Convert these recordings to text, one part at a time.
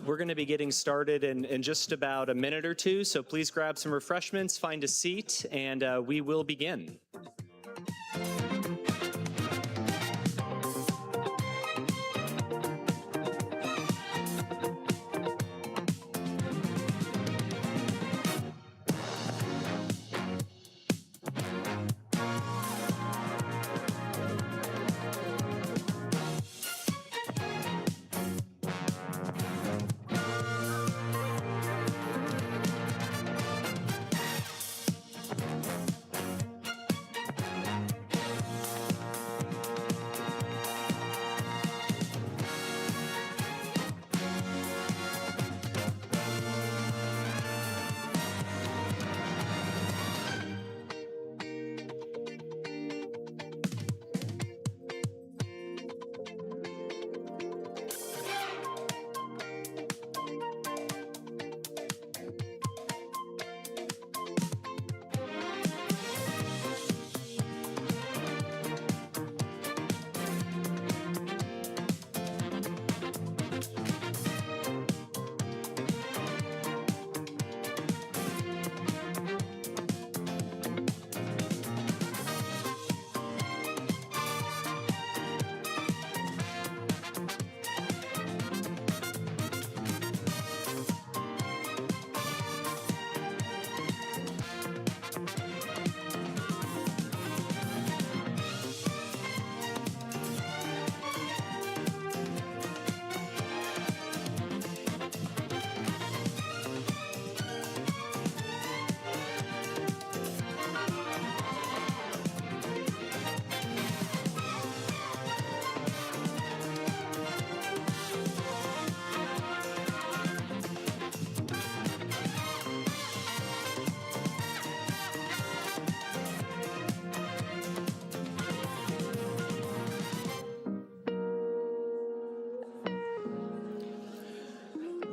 We're going to be getting started in just about a minute or two, so please grab some refreshments, find a seat, and we will begin.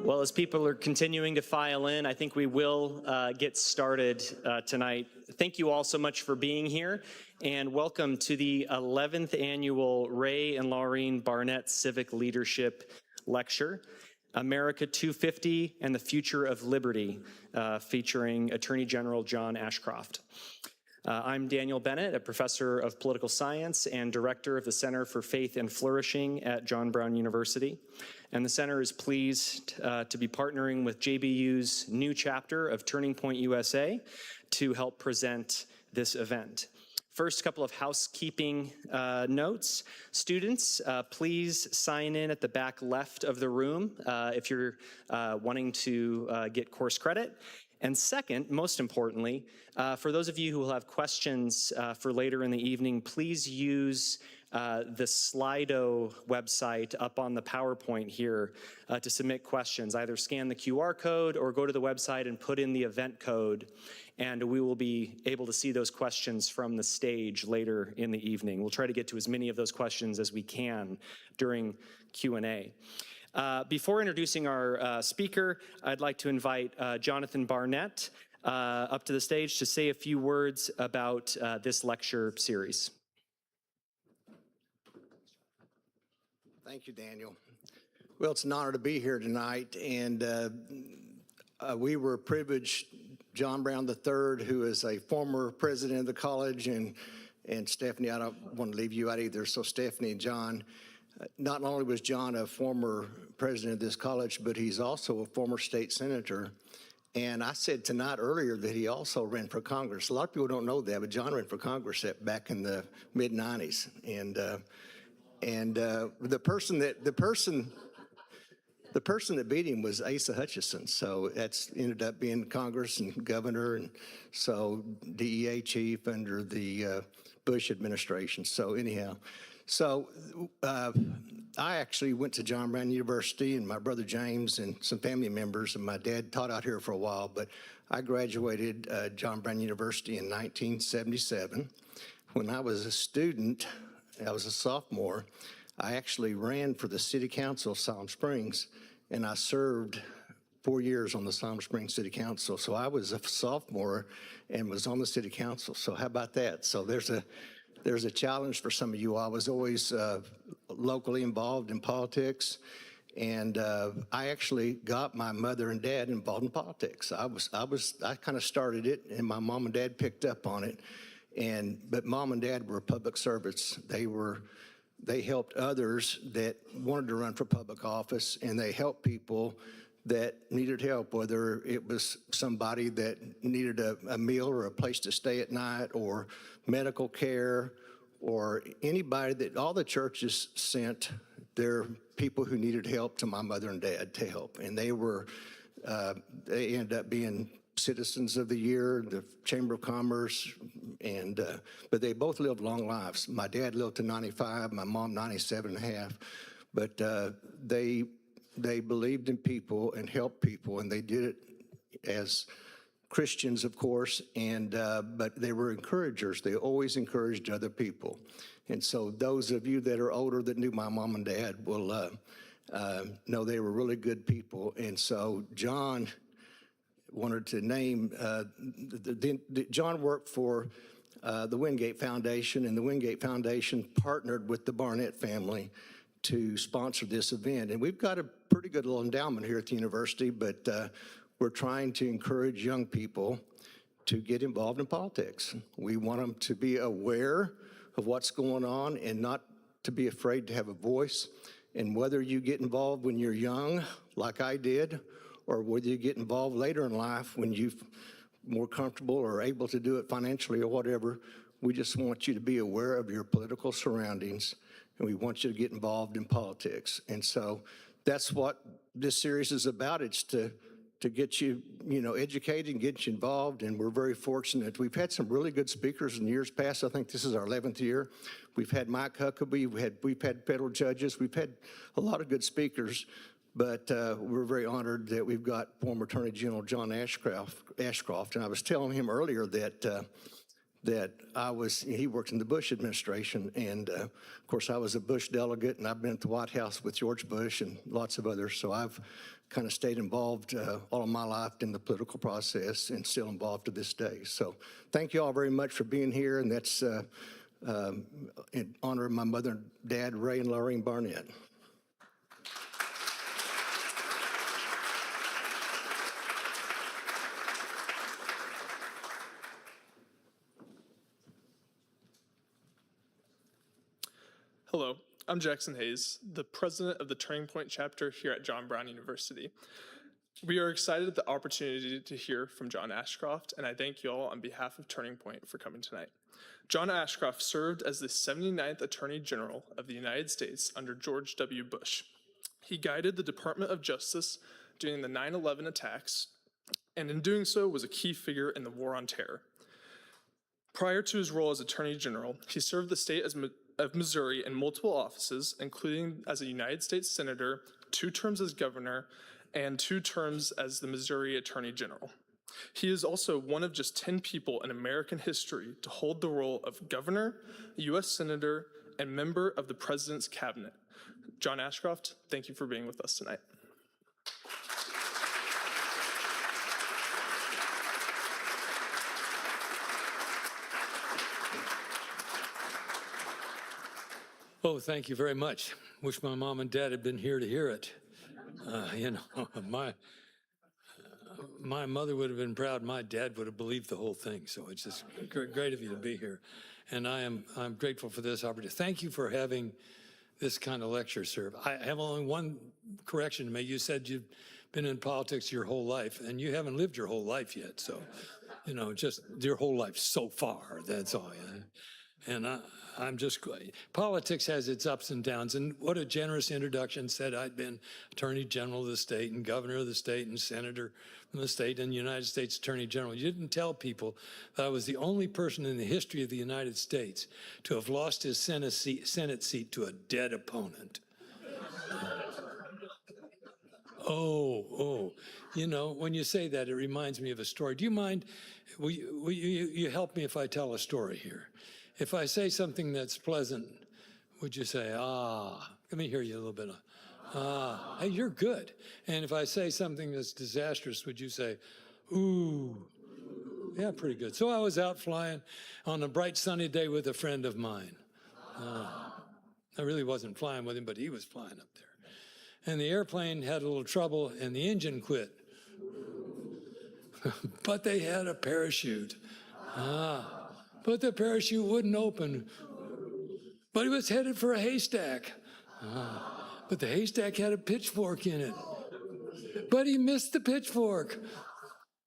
Well, as people are continuing to file in, I think we will get started tonight. Thank you all so much for being here, and welcome to the 11th annual Ray and Laureen Barnett Civic Leadership Lecture, America 250 and the Future of Liberty, featuring Attorney General John Ashcroft. I'm Daniel Bennett, a professor of political science and director of the Center for Faith and Flourishing at John Brown University. And the center is pleased to be partnering with JBU's new chapter of Turning Point USA to help present this event. First, a couple of housekeeping notes. Students, please sign in at the back left of the room if you're wanting to get course credit. And second, most importantly, for those of you who will have questions for later in the evening, please use the Slido website up on the PowerPoint here to submit questions. Either scan the QR code or go to the website and put in the event code, and we will be able to see those questions from the stage later in the evening. We'll try to get to as many of those questions as we can during Q&A. Before introducing our speaker, I'd like to invite Jonathan Barnett up to the stage to say a few words about this lecture series. Thank you, Daniel. Well, it's an honor to be here tonight, and we were privileged. John Brown III, who is a former president of the college, and Stephanie, I don't want to leave you out either, so Stephanie and John. Not only was John a former president of this college, but he's also a former state senator. And I said tonight earlier that he also ran for Congress. A lot of people don't know that, but John ran for Congress back in the mid-90s. And the person that beat him was Asa Hutchinson. So that's ended up being Congress and governor, and so DEA chief under the Bush administration. So anyhow. So I actually went to John Brown University, and my brother James and some family members, and my dad taught out here for a while, but I graduated John Brown University in 1977. When I was a student, I was a sophomore, I actually ran for the city council of Palm Springs, and I served 4 years on the Palm Springs City Council. So I was a sophomore and was on the city council. So how about that? So there's a challenge for some of you. I was always locally involved in politics, And I actually got my mother and dad involved in politics. I kind of started it, and my mom and dad picked up on it. But mom and dad were public servants. They helped others that wanted to run for public office, and they helped people that needed help, whether it was somebody that needed a meal or a place to stay at night, or medical care, or anybody that all the churches sent their people who needed help to my mother and dad to help. And they ended up being Citizens of the Year, the Chamber of Commerce, but they both lived long lives. My dad lived to 95, my mom 97 and a half, but they believed in people and helped people, and they did it as Christians, of course, but they were encouragers. They always encouraged other people. And so those of you that are older that knew my mom and dad will know they were really good people. And so John wanted to name, John worked for the Wingate Foundation, and the Wingate Foundation partnered with the Barnett family to sponsor this event. And we've got a pretty good little endowment here at the university, but we're trying to encourage young people to get involved in politics. We want them to be aware of what's going on and not to be afraid to have a voice. And whether you get involved when you're young, like I did, or whether you get involved later in life when you're more comfortable or able to do it financially or whatever, we just want you to be aware of your political surroundings, and we want you to get involved in politics. And so that's what this series is about. It's to get you, educated and get you involved, and we're very fortunate. We've had some really good speakers in years past. I think this is our 11th year. We've had Mike Huckabee, we've had federal judges, we've had a lot of good speakers, but we're very honored that we've got former Attorney General John Ashcroft, and I was telling him earlier that he worked in the Bush administration, and of course I was a Bush delegate, and I've been at the White House with George Bush and lots of others, so I've kind of stayed involved all of my life in the political process and still involved to this day. So thank you all very much for being here, and that's in honor of my mother and dad, Ray and Lorraine Barnett. Hello, I'm Jackson Hayes, the president of the Turning Point chapter here at John Brown University. We are excited at the opportunity to hear from John Ashcroft, and I thank you all on behalf of Turning Point for coming tonight. John Ashcroft served as the 79th Attorney General of the United States under George W. Bush. He guided the Department of Justice during the 9/11 attacks, and in doing so was a key figure in the War on Terror. Prior to his role as Attorney General, he served the state of Missouri in multiple offices, including as a United States Senator, 2 terms as governor, and 2 terms as the Missouri Attorney General. He is also one of just 10 people in American history to hold the role of governor, U.S. Senator, and member of the President's Cabinet. John Ashcroft, thank you for being with us tonight. Oh, thank you very much. Wish my mom and dad had been here to hear it. My mother would have been proud. My dad would have believed the whole thing. So it's just great of you to be here. And I'm grateful for this opportunity. Thank you for having this kind of lecture, sir. I have only one correction to make. You said you've been in politics your whole life, and you haven't lived your whole life yet. So, just your whole life so far. That's all. And I'm just, politics has its ups and downs, and what a generous introduction. Said I'd been Attorney General of the state and Governor of the state and Senator from the state and United States Attorney General. You didn't tell people that I was the only person in the history of the United States to have lost his Senate seat to a dead opponent. When you say that, it reminds me of a story. Do you mind, will you help me if I tell a story here? If I say something that's pleasant, would you say, ah? Let me hear you a little bit. Ah, hey, you're good. And if I say something that's disastrous, would you say, ooh? Yeah, pretty good. So I was out flying on a bright sunny day with a friend of mine. I really wasn't flying with him, but he was flying up there. and the airplane had a little trouble and the engine quit. But they had a parachute. But the parachute wouldn't open. But he was headed for a haystack. But the haystack had a pitchfork in it. But he missed the pitchfork.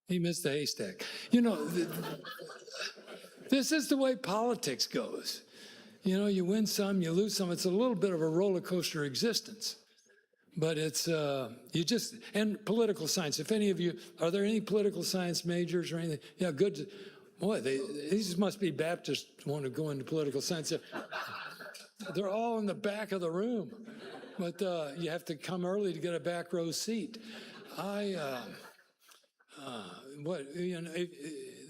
He missed the haystack. You know, this is the way politics goes. You know, you win some, you lose some. It's a little bit of a roller coaster existence. But it's, and political science. If any of you, are there any political science majors or anything? Yeah, good. Boy, these must be Baptists want to go into political science. They're all in the back of the room. But you have to come early to get a back row seat.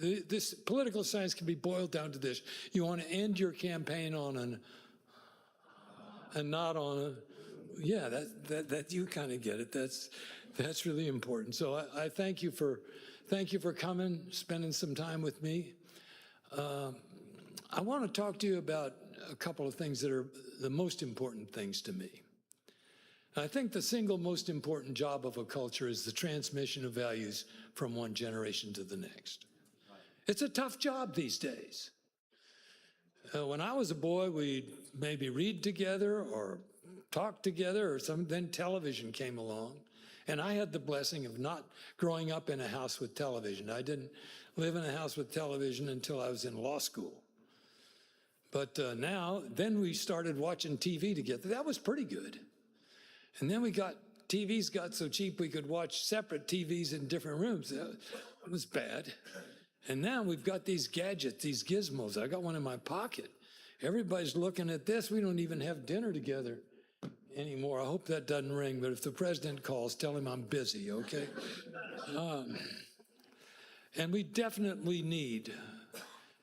This political science can be boiled down to this. You want to end your campaign on and not on a, yeah, that you kind of get it. That's really important. So I thank you for coming, spending some time with me. I want to talk to you about a couple of things that are the most important things to me. I think the single most important job of a culture is the transmission of values from one generation to the next. It's a tough job these days. When I was a boy, we'd maybe read together or talk together or something. Then television came along. And I had the blessing of not growing up in a house with television. I didn't live in a house with television until I was in law school. But then we started watching TV together. That was pretty good. And then TVs got so cheap we could watch separate TVs in different rooms. It was bad. And now we've got these gadgets, these gizmos. I got one in my pocket. Everybody's looking at this. We don't even have dinner together anymore. I hope that doesn't ring, but if the president calls, tell him I'm busy, okay? And we definitely need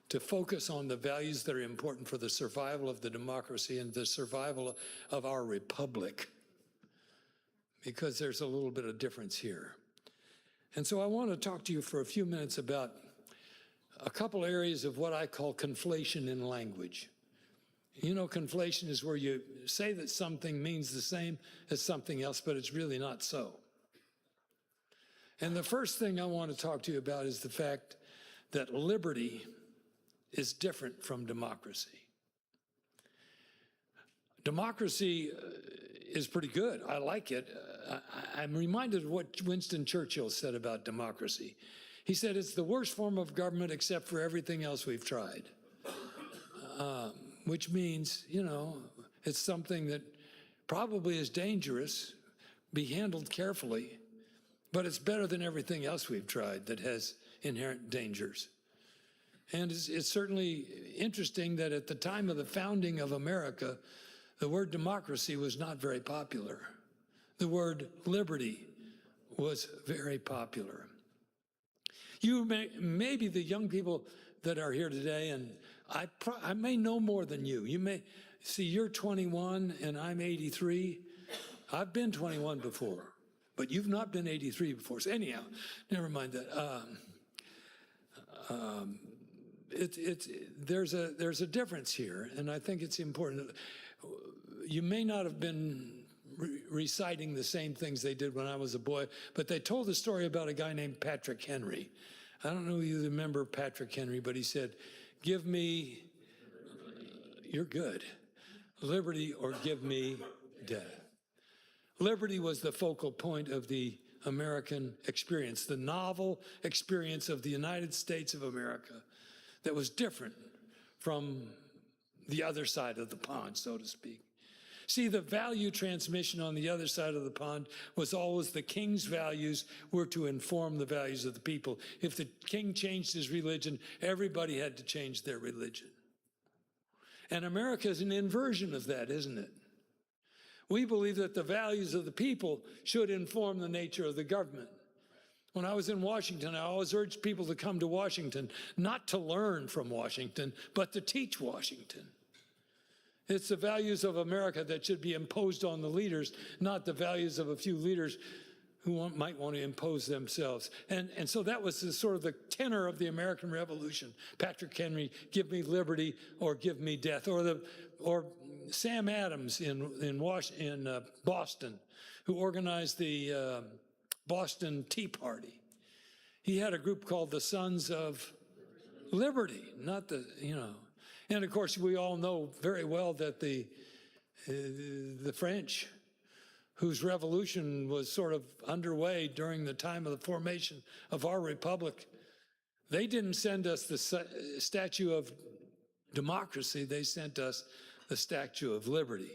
to focus on the values that are important for the survival of the democracy and the survival of our republic, because there's a little bit of difference here. And so I want to talk to you for a few minutes about a couple areas of what I call conflation in language. You know, conflation is where you say that something means the same as something else, but it's really not so. And the first thing I want to talk to you about is the fact that liberty is different from democracy. Democracy is pretty good. I like it. I'm reminded of what Winston Churchill said about democracy. He said, it's the worst form of government except for everything else we've tried. Which means, you know, it's something that probably is dangerous, be handled carefully, but it's better than everything else we've tried that has inherent dangers. And it's certainly interesting that at the time of the founding of America, the word democracy was not very popular. The word liberty was very popular. Maybe the young people that are here today, and I may know more than you. You may see you're 21 and I'm 83. I've been 21 before, but you've not been 83 before. So anyhow, never mind that. There's a difference here, and I think it's important. You may not have been reciting the same things they did when I was a boy, but they told a story about a guy named Patrick Henry. I don't know if you remember Patrick Henry, but he said, give me, you're good, liberty or give me death. Liberty was the focal point of the American experience, the novel experience of the United States of America that was different from the other side of the pond, so to speak. See, the value transmission on the other side of the pond was always the king's values were to inform the values of the people. If the king changed his religion, everybody had to change their religion. And America is an inversion of that, isn't it? We believe that the values of the people should inform the nature of the government. When I was in Washington, I always urged people to come to Washington, not to learn from Washington, but to teach Washington. It's the values of America that should be imposed on the leaders, not the values of a few leaders who might want to impose themselves. And so that was sort of the tenor of the American Revolution. Patrick Henry, give me liberty or give me death. Or Sam Adams in Boston, who organized the Boston Tea Party. He had a group called the Sons of Liberty, not the, And of course, we all know very well that the French, whose revolution was sort of underway during the time of the formation of our republic, they didn't send us the statue of democracy, they sent us the statue of liberty.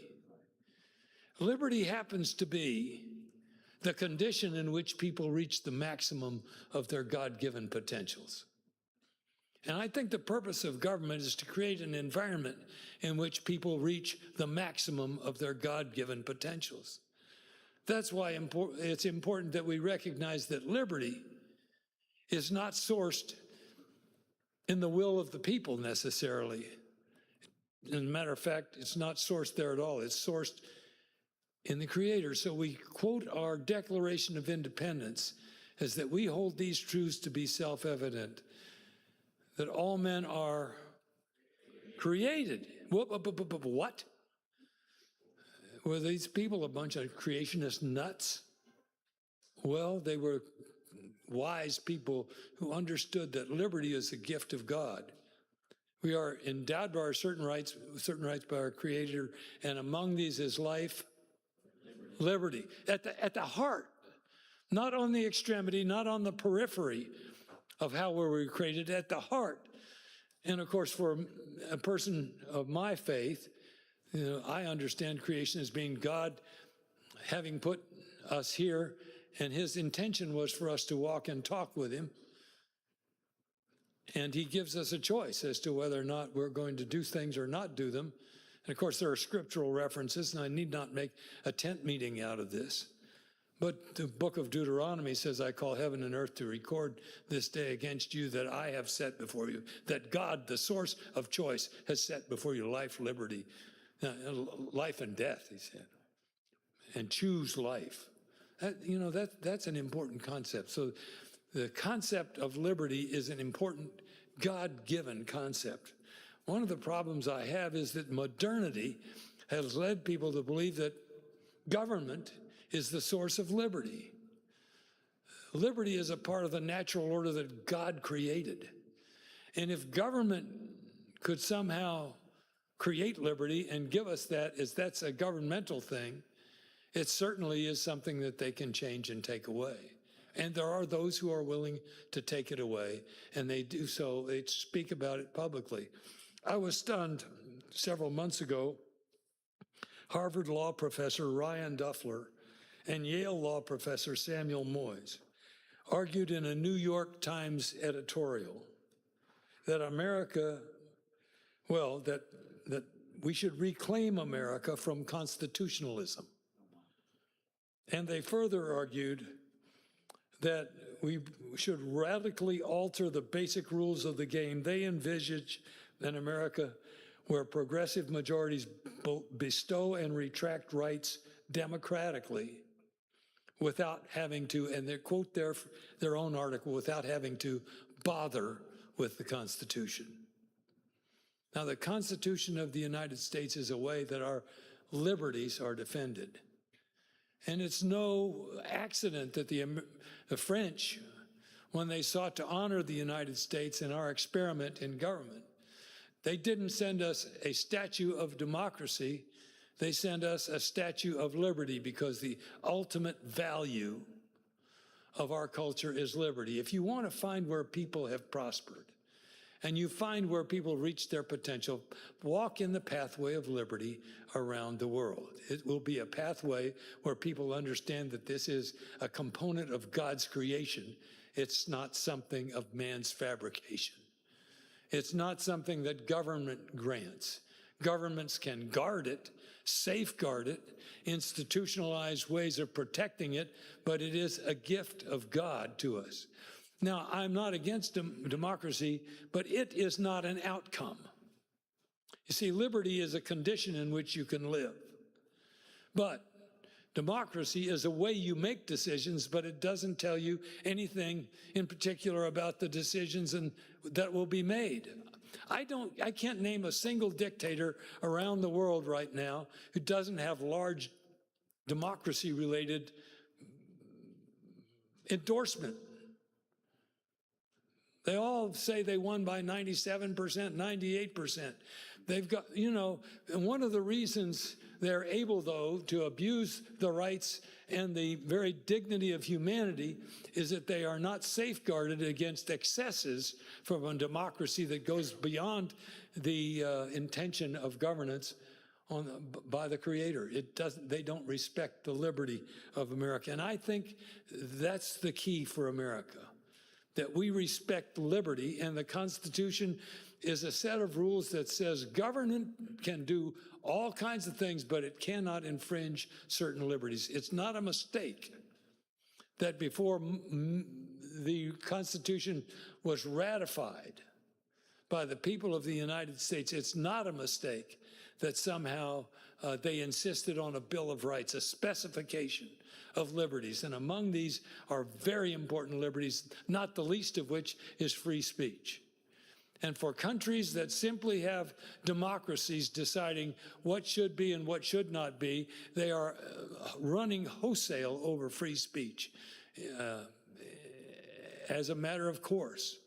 Liberty happens to be the condition in which people reach the maximum of their God-given potentials. And I think the purpose of government is to create an environment in which people reach the maximum of their God-given potentials. That's why it's important that we recognize that liberty is not sourced in the will of the people necessarily. As a matter of fact, it's not sourced there at all. It's sourced in the Creator. So we quote our Declaration of Independence as that we hold these truths to be self-evident, that all men are created. What? Were these people a bunch of creationist nuts? Well, they were wise people who understood that liberty is a gift of God. We are endowed by certain rights by our Creator, and among these is life, liberty. At the heart, not on the extremity, not on the periphery of how we were created, at the heart. And of course, for a person of my faith, I understand creation as being God having put us here, and his intention was for us to walk and talk with him. And he gives us a choice as to whether or not we're going to do things or not do them. And of course, there are scriptural references, and I need not make a tent meeting out of this. But the book of Deuteronomy says, I call heaven and earth to record this day against you that I have set before you, that God, the source of choice, has set before you life, liberty, life and death, he said, and choose life. That's an important concept. So the concept of liberty is an important God-given concept. One of the problems I have is that modernity has led people to believe that government is the source of liberty. Liberty is a part of the natural order that God created. And if government could somehow create liberty and give us that, as that's a governmental thing, it certainly is something that they can change and take away. And there are those who are willing to take it away, and they do so. They speak about it publicly. I was stunned several months ago. Harvard law professor Ryan Duffler and Yale law professor Samuel Moyes argued in a New York Times editorial that that we should reclaim America from constitutionalism. And they further argued that we should radically alter the basic rules of the game. They envisage an America where progressive majorities bestow and retract rights democratically without having to, and they quote their own article, without having to bother with the Constitution. Now, the Constitution of the United States is a way that our liberties are defended. And it's no accident that the French, when they sought to honor the United States in our experiment in government, they didn't send us a statue of democracy, they sent us a statue of liberty, because the ultimate value of our culture is liberty. If you want to find where people have prospered, and you find where people reach their potential, walk in the pathway of liberty around the world. It will be a pathway where people understand that this is a component of God's creation. It's not something of man's fabrication. It's not something that government grants. Governments can guard it, safeguard it, institutionalize ways of protecting it, but it is a gift of God to us. Now, I'm not against democracy, but it is not an outcome. You see, liberty is a condition in which you can live. But democracy is a way you make decisions, but it doesn't tell you anything in particular about the decisions that will be made. I can't name a single dictator around the world right now who doesn't have large democracy-related endorsement. They all say they won by 97%, 98%. They've got, and one of the reasons they're able, though, to abuse the rights and the very dignity of humanity is that they are not safeguarded against excesses from a democracy that goes beyond the intention of governance by the Creator. They don't respect the liberty of America. And I think that's the key for America, that we respect liberty, and the Constitution is a set of rules that says government can do all kinds of things, but it cannot infringe certain liberties. It's not a mistake that before the Constitution was ratified by the people of the United States, it's not a mistake that somehow they insisted on a Bill of Rights, a specification of liberties. And among these are very important liberties, not the least of which is free speech. And for countries that simply have democracies deciding what should be and what should not be, they are running wholesale over free speech as a matter of course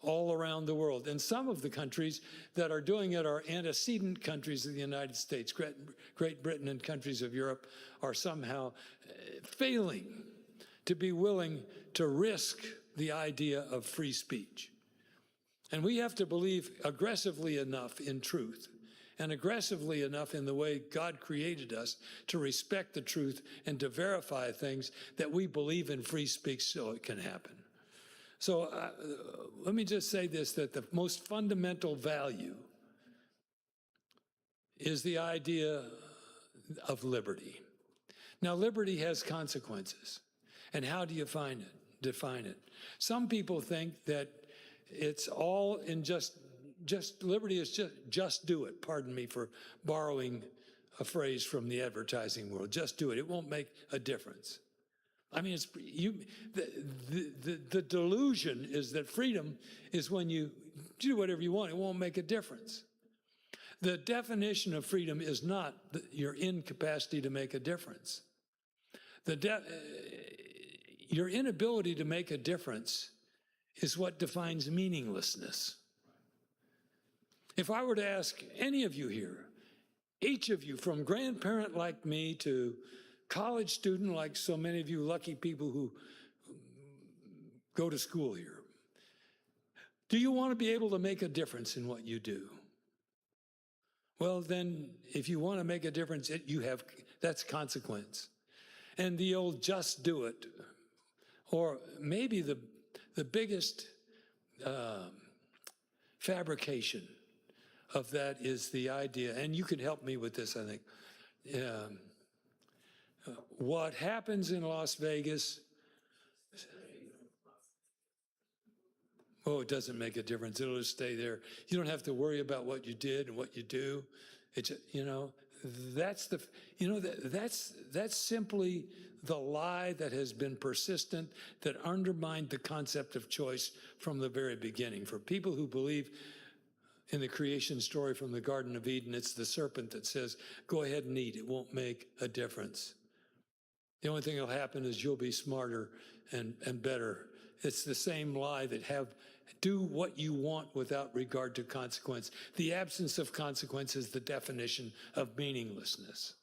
all around the world. And some of the countries that are doing it are antecedent countries of the United States. Great Britain and countries of Europe are somehow failing to be willing to risk the idea of free speech. And we have to believe aggressively enough in truth and aggressively enough in the way God created us to respect the truth and to verify things that we believe in free speech so it can happen. So let me just say this, that the most fundamental value is the idea of liberty. Now, liberty has consequences. And how do you define it? Some people think that it's all in just liberty is just do it. Pardon me for borrowing a phrase from the advertising world. Just do it. It won't make a difference. I mean, the delusion is that freedom is when you do whatever you want. It won't make a difference. The definition of freedom is not your incapacity to make a difference. Your inability to make a difference is what defines meaninglessness. If I were to ask any of you here, each of you, from grandparent like me to college student like so many of you lucky people who go to school here, do you want to be able to make a difference in what you do? Well, then, if you want to make a difference, that's consequence. And the old just do it, or maybe the biggest fabrication of that is the idea, and you can help me with this, I think. What happens in Las Vegas, it doesn't make a difference. It'll just stay there. You don't have to worry about what you did and what you do. It's, that's simply the lie that has been persistent, that undermined the concept of choice from the very beginning. For people who believe in the creation story from the Garden of Eden, it's the serpent that says, go ahead and eat. It won't make a difference. The only thing that'll happen is you'll be smarter and better. It's the same lie that do what you want without regard to consequence. The absence of consequence is the definition of meaninglessness.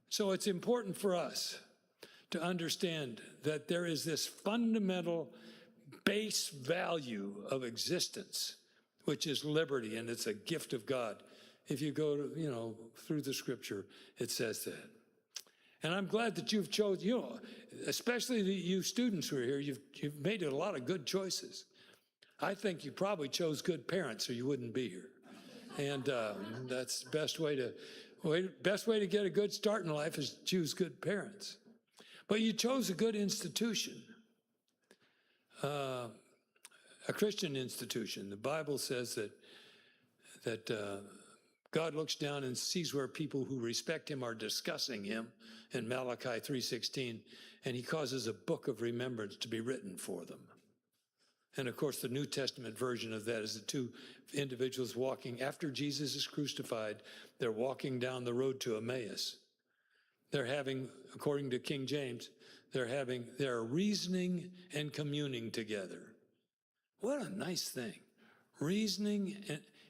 So it's important for us to understand that there is this fundamental base value of existence, which is liberty, and it's a gift of God. If you go through the scripture, it says that. And I'm glad that you've chosen, especially you students who are here, you've made a lot of good choices. I think you probably chose good parents or you wouldn't be here. And that's the best way to get a good start in life is choose good parents. But you chose a good institution, a Christian institution. The Bible says that God looks down and sees where people who respect him are discussing him in Malachi 3:16, and he causes a book of remembrance to be written for them. And of course, the New Testament version of that is the two individuals walking after Jesus is crucified. They're walking down the road to Emmaus. They're having, according to King James, they're reasoning and communing together. What a nice thing. Reasoning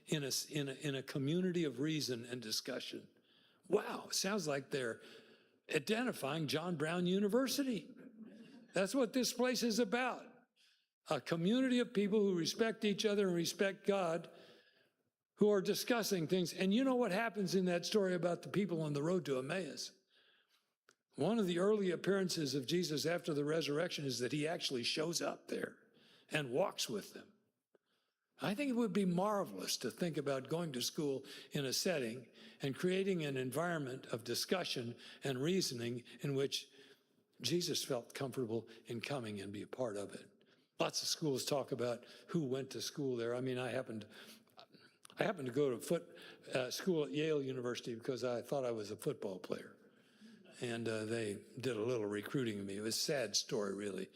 in a community of reason and discussion. Wow, sounds like they're identifying John Brown University. That's what this place is about. A community of people who respect each other and respect God, who are discussing things. And you know what happens in that story about the people on the road to Emmaus? One of the early appearances of Jesus after the resurrection is that he actually shows up there and walks with them. I think it would be marvelous to think about going to school in a setting and creating an environment of discussion and reasoning in which Jesus felt comfortable in coming and be a part of it. Lots of schools talk about who went to school there. I mean, I happened to go to school at Yale University because I thought I was a football player. And they did a little recruiting of me. It was a sad story, really.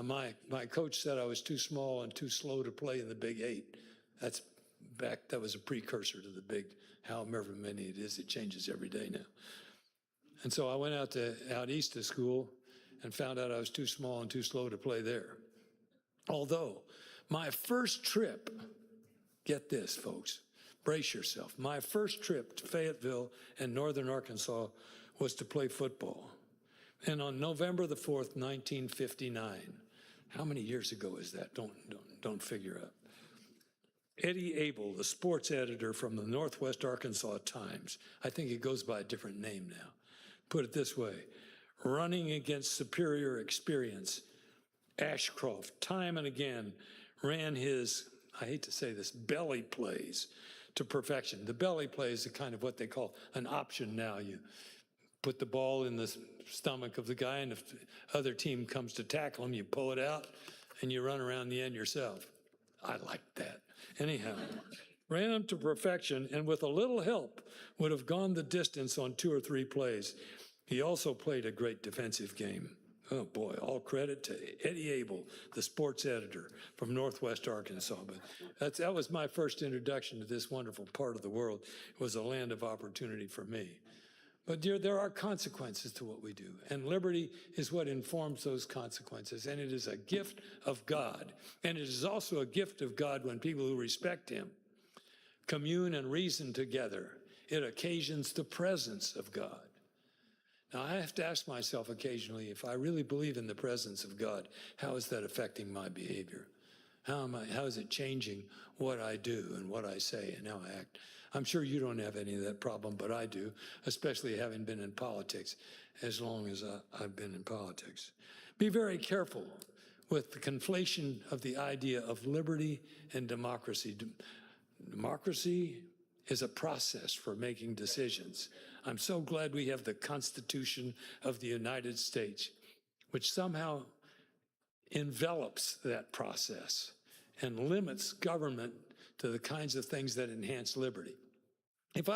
My coach said I was too small and too slow to play in the Big Eight. That was a precursor to the big, however many it is. It changes every day now. And so I went out east to school and found out I was too small and too slow to play there. Although my first trip, get this, folks, brace yourself. My first trip to Fayetteville and northern Arkansas was to play football. And on November the 4th, 1959, how many years ago is that? Don't figure out. Eddie Abel, the sports editor from the Northwest Arkansas Times, I think it goes by a different name now, put it this way: running against superior experience, Ashcroft time and again ran his, I hate to say this, belly plays to perfection. The belly play is a kind of what they call an option now. You put the ball in the stomach of the guy, and if the other team comes to tackle him, you pull it out and you run around the end yourself. I like that. Anyhow, ran him to perfection, and with a little help would have gone the distance on 2 or 3 plays. He also played a great defensive game. Oh boy, all credit to Eddie Abel, the sports editor from Northwest Arkansas. But that was my first introduction to this wonderful part of the world. It was a land of opportunity for me. But dear, there are consequences to what we do, and liberty is what informs those consequences, and it is a gift of God. And it is also a gift of God when people who respect him commune and reason together. It occasions the presence of God. Now, I have to ask myself occasionally, if I really believe in the presence of God, how is that affecting my behavior? How is it changing what I do and what I say and how I act? I'm sure you don't have any of that problem, but I do, especially having been in politics as long as I've been in politics. Be very careful with the conflation of the idea of liberty and democracy. Democracy is a process for making decisions. I'm so glad we have the Constitution of the United States, which somehow envelops that process and limits government to the kinds of things that enhance liberty. If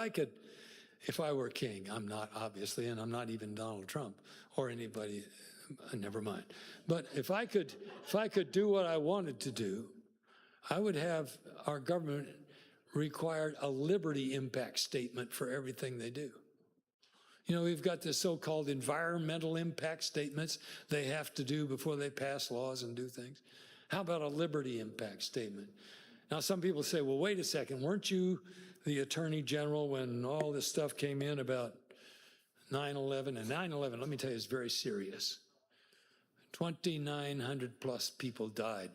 I were king, I'm not obviously, and I'm not even Donald Trump or anybody, never mind. But if I could do what I wanted to do, I would have our government require a liberty impact statement for everything they do. You know, we've got the so-called environmental impact statements they have to do before they pass laws and do things. How about a liberty impact statement? Now, some people say, well, wait a second, weren't you the Attorney General when all this stuff came in about 9/11? And 9/11, let me tell you, is very serious. 2,900 plus people died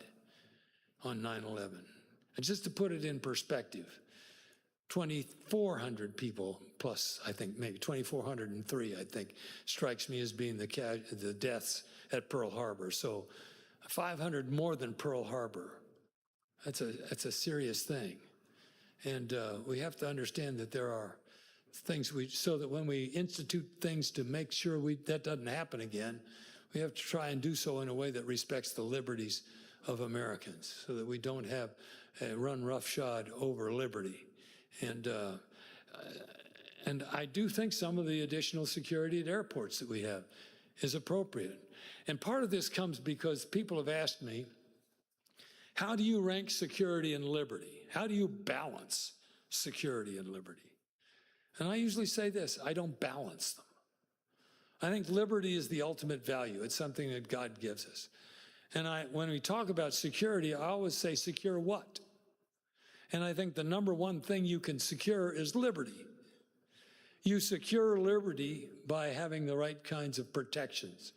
on 9/11. And just to put it in perspective, 2,400 people plus, I think maybe 2,403, I think, strikes me as being the deaths at Pearl Harbor. So 500 more than Pearl Harbor. That's a serious thing. And we have to understand that there are things so that when we institute things to make sure that doesn't happen again, we have to try and do so in a way that respects the liberties of Americans so that we don't have run roughshod over liberty. And I do think some of the additional security at airports that we have is appropriate. And part of this comes because people have asked me, How do you rank security and liberty? How do you balance security and liberty? And I usually say this, I don't balance them. I think liberty is the ultimate value. It's something that God gives us. And when we talk about security, I always say secure what? And I think the number one thing you can secure is liberty. You secure liberty by having the right kinds of protections.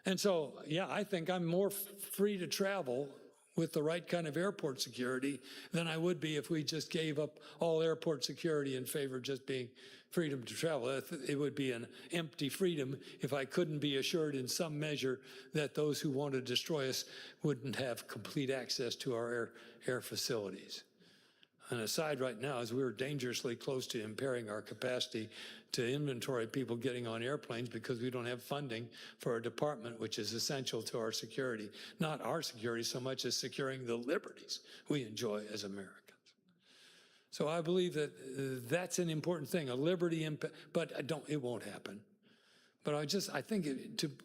And so, yeah, I think I'm more free to travel with the right kind of airport security than I would be if we just gave up all airport security in favor of just being freedom to travel. It would be an empty freedom if I couldn't be assured in some measure that those who want to destroy us wouldn't have complete access to our air facilities. An aside right now is we're dangerously close to impairing our capacity to inventory people getting on airplanes because we don't have funding for a department which is essential to our security. Not our security so much as securing the liberties we enjoy as Americans. So I believe that that's an important thing, a liberty, but it won't happen. But I think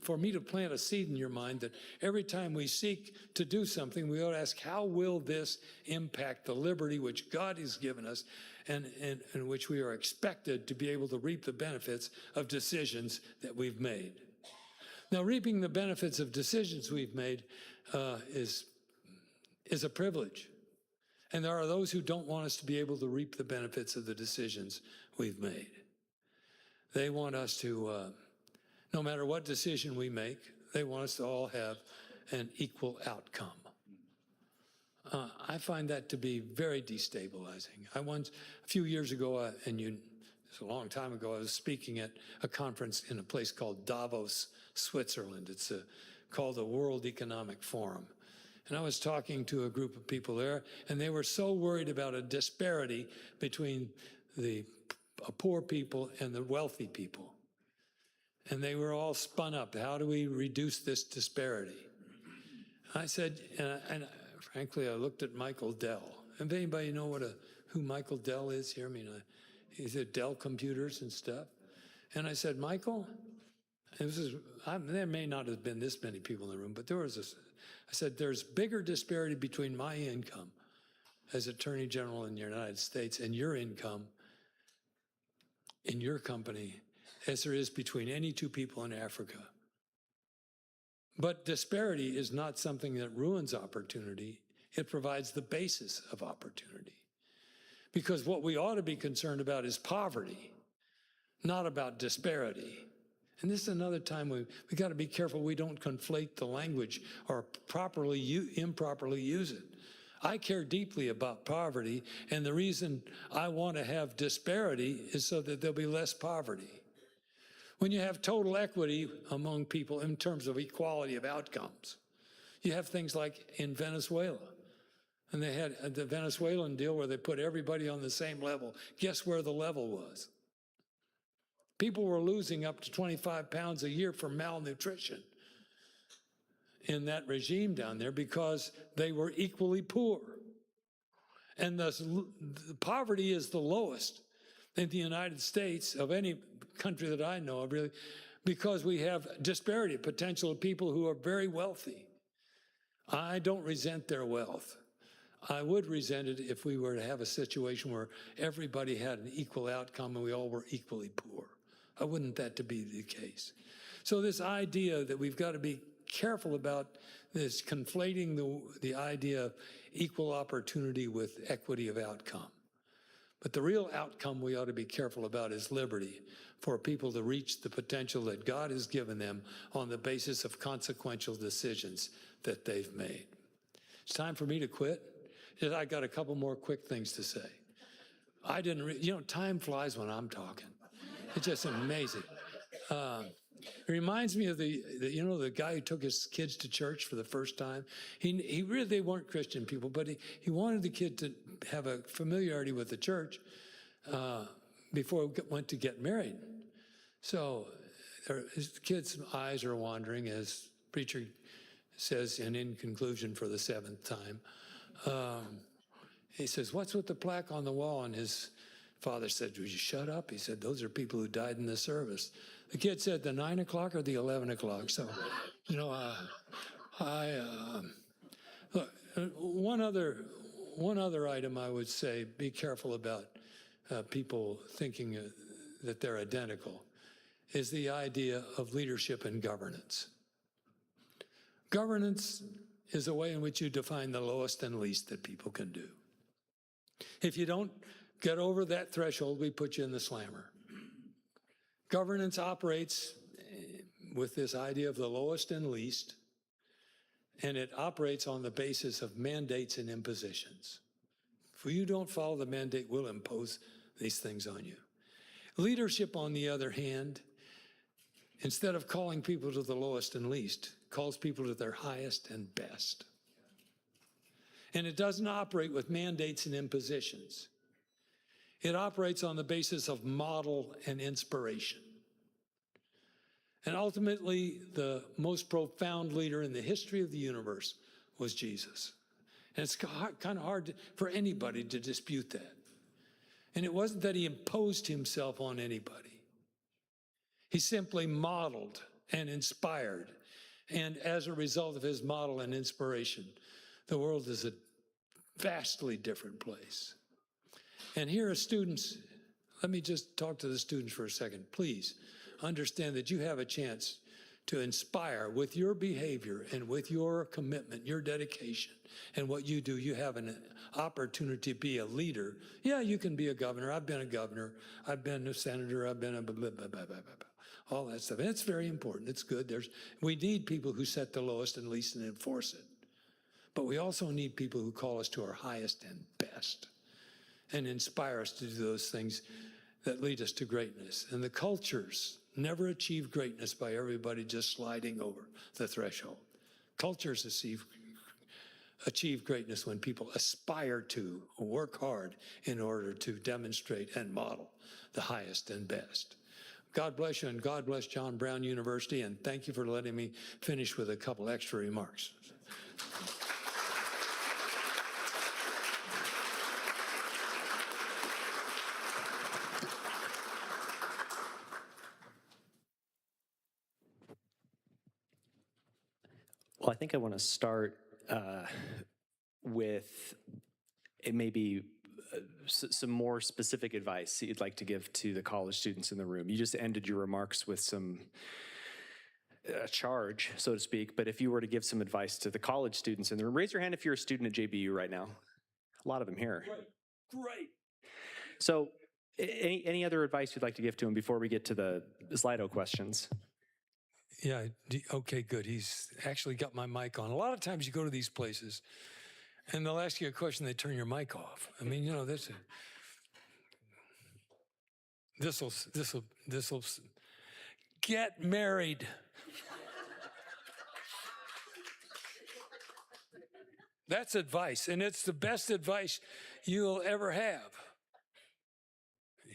for me to plant a seed in your mind that every time we seek to do something, we ought to ask, how will this impact the liberty which God has given us and which we are expected to be able to reap the benefits of decisions that we've made? Now, reaping the benefits of decisions we've made is a privilege. And there are those who don't want us to be able to reap the benefits of the decisions we've made. They want us to... no matter what decision we make, they want us to all have an equal outcome. I find that to be very destabilizing. A few years ago, it's a long time ago, I was speaking at a conference in a place called Davos, Switzerland. It's called the World Economic Forum. And I was talking to a group of people there, and they were so worried about a disparity between the poor people and the wealthy people. And they were all spun up. How do we reduce this disparity? I said, and frankly, I looked at Michael Dell. And anybody know who Michael Dell is here? I mean, he's at Dell Computers and stuff. And I said, Michael, there may not have been this many people in the room, but I said, there's bigger disparity between my income as Attorney General in the United States and your income in your company as there is between any two people in Africa. But disparity is not something that ruins opportunity. It provides the basis of opportunity. Because what we ought to be concerned about is poverty, not about disparity. And this is another time we got to be careful we don't conflate the language or improperly use it. I care deeply about poverty, and the reason I want to have disparity is so that there'll be less poverty. When you have total equity among people in terms of equality of outcomes, you have things like in Venezuela. And they had the Venezuelan deal where they put everybody on the same level. Guess where the level was? People were losing up to 25 pounds a year from malnutrition in that regime down there because they were equally poor. And the poverty is the lowest in the United States of any country that I know of, really, because we have disparity, potential of people who are very wealthy. I don't resent their wealth. I would resent it if we were to have a situation where everybody had an equal outcome and we all were equally poor. I wouldn't that to be the case. So this idea that we've got to be careful about this conflating the idea of equal opportunity with equity of outcome. But the real outcome we ought to be careful about is liberty for people to reach the potential that God has given them on the basis of consequential decisions that they've made. It's time for me to quit. I got a couple more quick things to say. Time flies when I'm talking. It's just amazing. It reminds me of the guy who took his kids to church for the first time. He really, they weren't Christian people, but he wanted the kid to have a familiarity with the church before he went to get married. So his kid's eyes are wandering, as preacher says, and in conclusion for the seventh time. He says, "What's with the plaque on the wall?" And his father said, "Would you shut up?" He said, "Those are people who died in the service." The kid said, "The 9 o'clock or the 11 o'clock?" So, look, one other item I would say, be careful about people thinking that they're identical, is the idea of leadership and governance. Governance is a way in which you define the lowest and least that people can do. If you don't get over that threshold, we put you in the slammer. Governance operates with this idea of the lowest and least, and it operates on the basis of mandates and impositions. If you don't follow the mandate, we'll impose these things on you. Leadership, on the other hand, instead of calling people to the lowest and least, calls people to their highest and best. And it doesn't operate with mandates and impositions. It operates on the basis of model and inspiration. And ultimately, the most profound leader in the history of the universe was Jesus. And it's kind of hard for anybody to dispute that. And it wasn't that he imposed himself on anybody. He simply modeled and inspired. And as a result of his model and inspiration, the world is a vastly different place. And here are students. Let me just talk to the students for a second. Please understand that you have a chance to inspire with your behavior and with your commitment, your dedication, and what you do. You have an opportunity to be a leader. Yeah, you can be a governor. I've been a governor. I've been a senator. I've been a blah, blah, blah, blah, blah, blah. All that stuff. And it's very important. It's good. We need people who set the lowest and least and enforce it. But we also need people who call us to our highest and best and inspire us to do those things that lead us to greatness. And the cultures never achieve greatness by everybody just sliding over the threshold. Cultures achieve greatness when people aspire to work hard in order to demonstrate and model the highest and best. God bless you, and God bless John Brown University, and thank you for letting me finish with a couple extra remarks. Well, I think I want to start with maybe some more specific advice that you'd like to give to the college students in the room. You just ended your remarks with some charge, so to speak, but if you were to give some advice to the college students in the room, raise your hand if you're a student at JBU right now. A lot of them here. Great. So any other advice you'd like to give to them before we get to the Slido questions? Yeah, okay, good. He's actually got my mic on. A lot of times you go to these places and they'll ask you a question, they turn your mic off. I mean, you know, this'll get married. That's advice, and it's the best advice you'll ever have.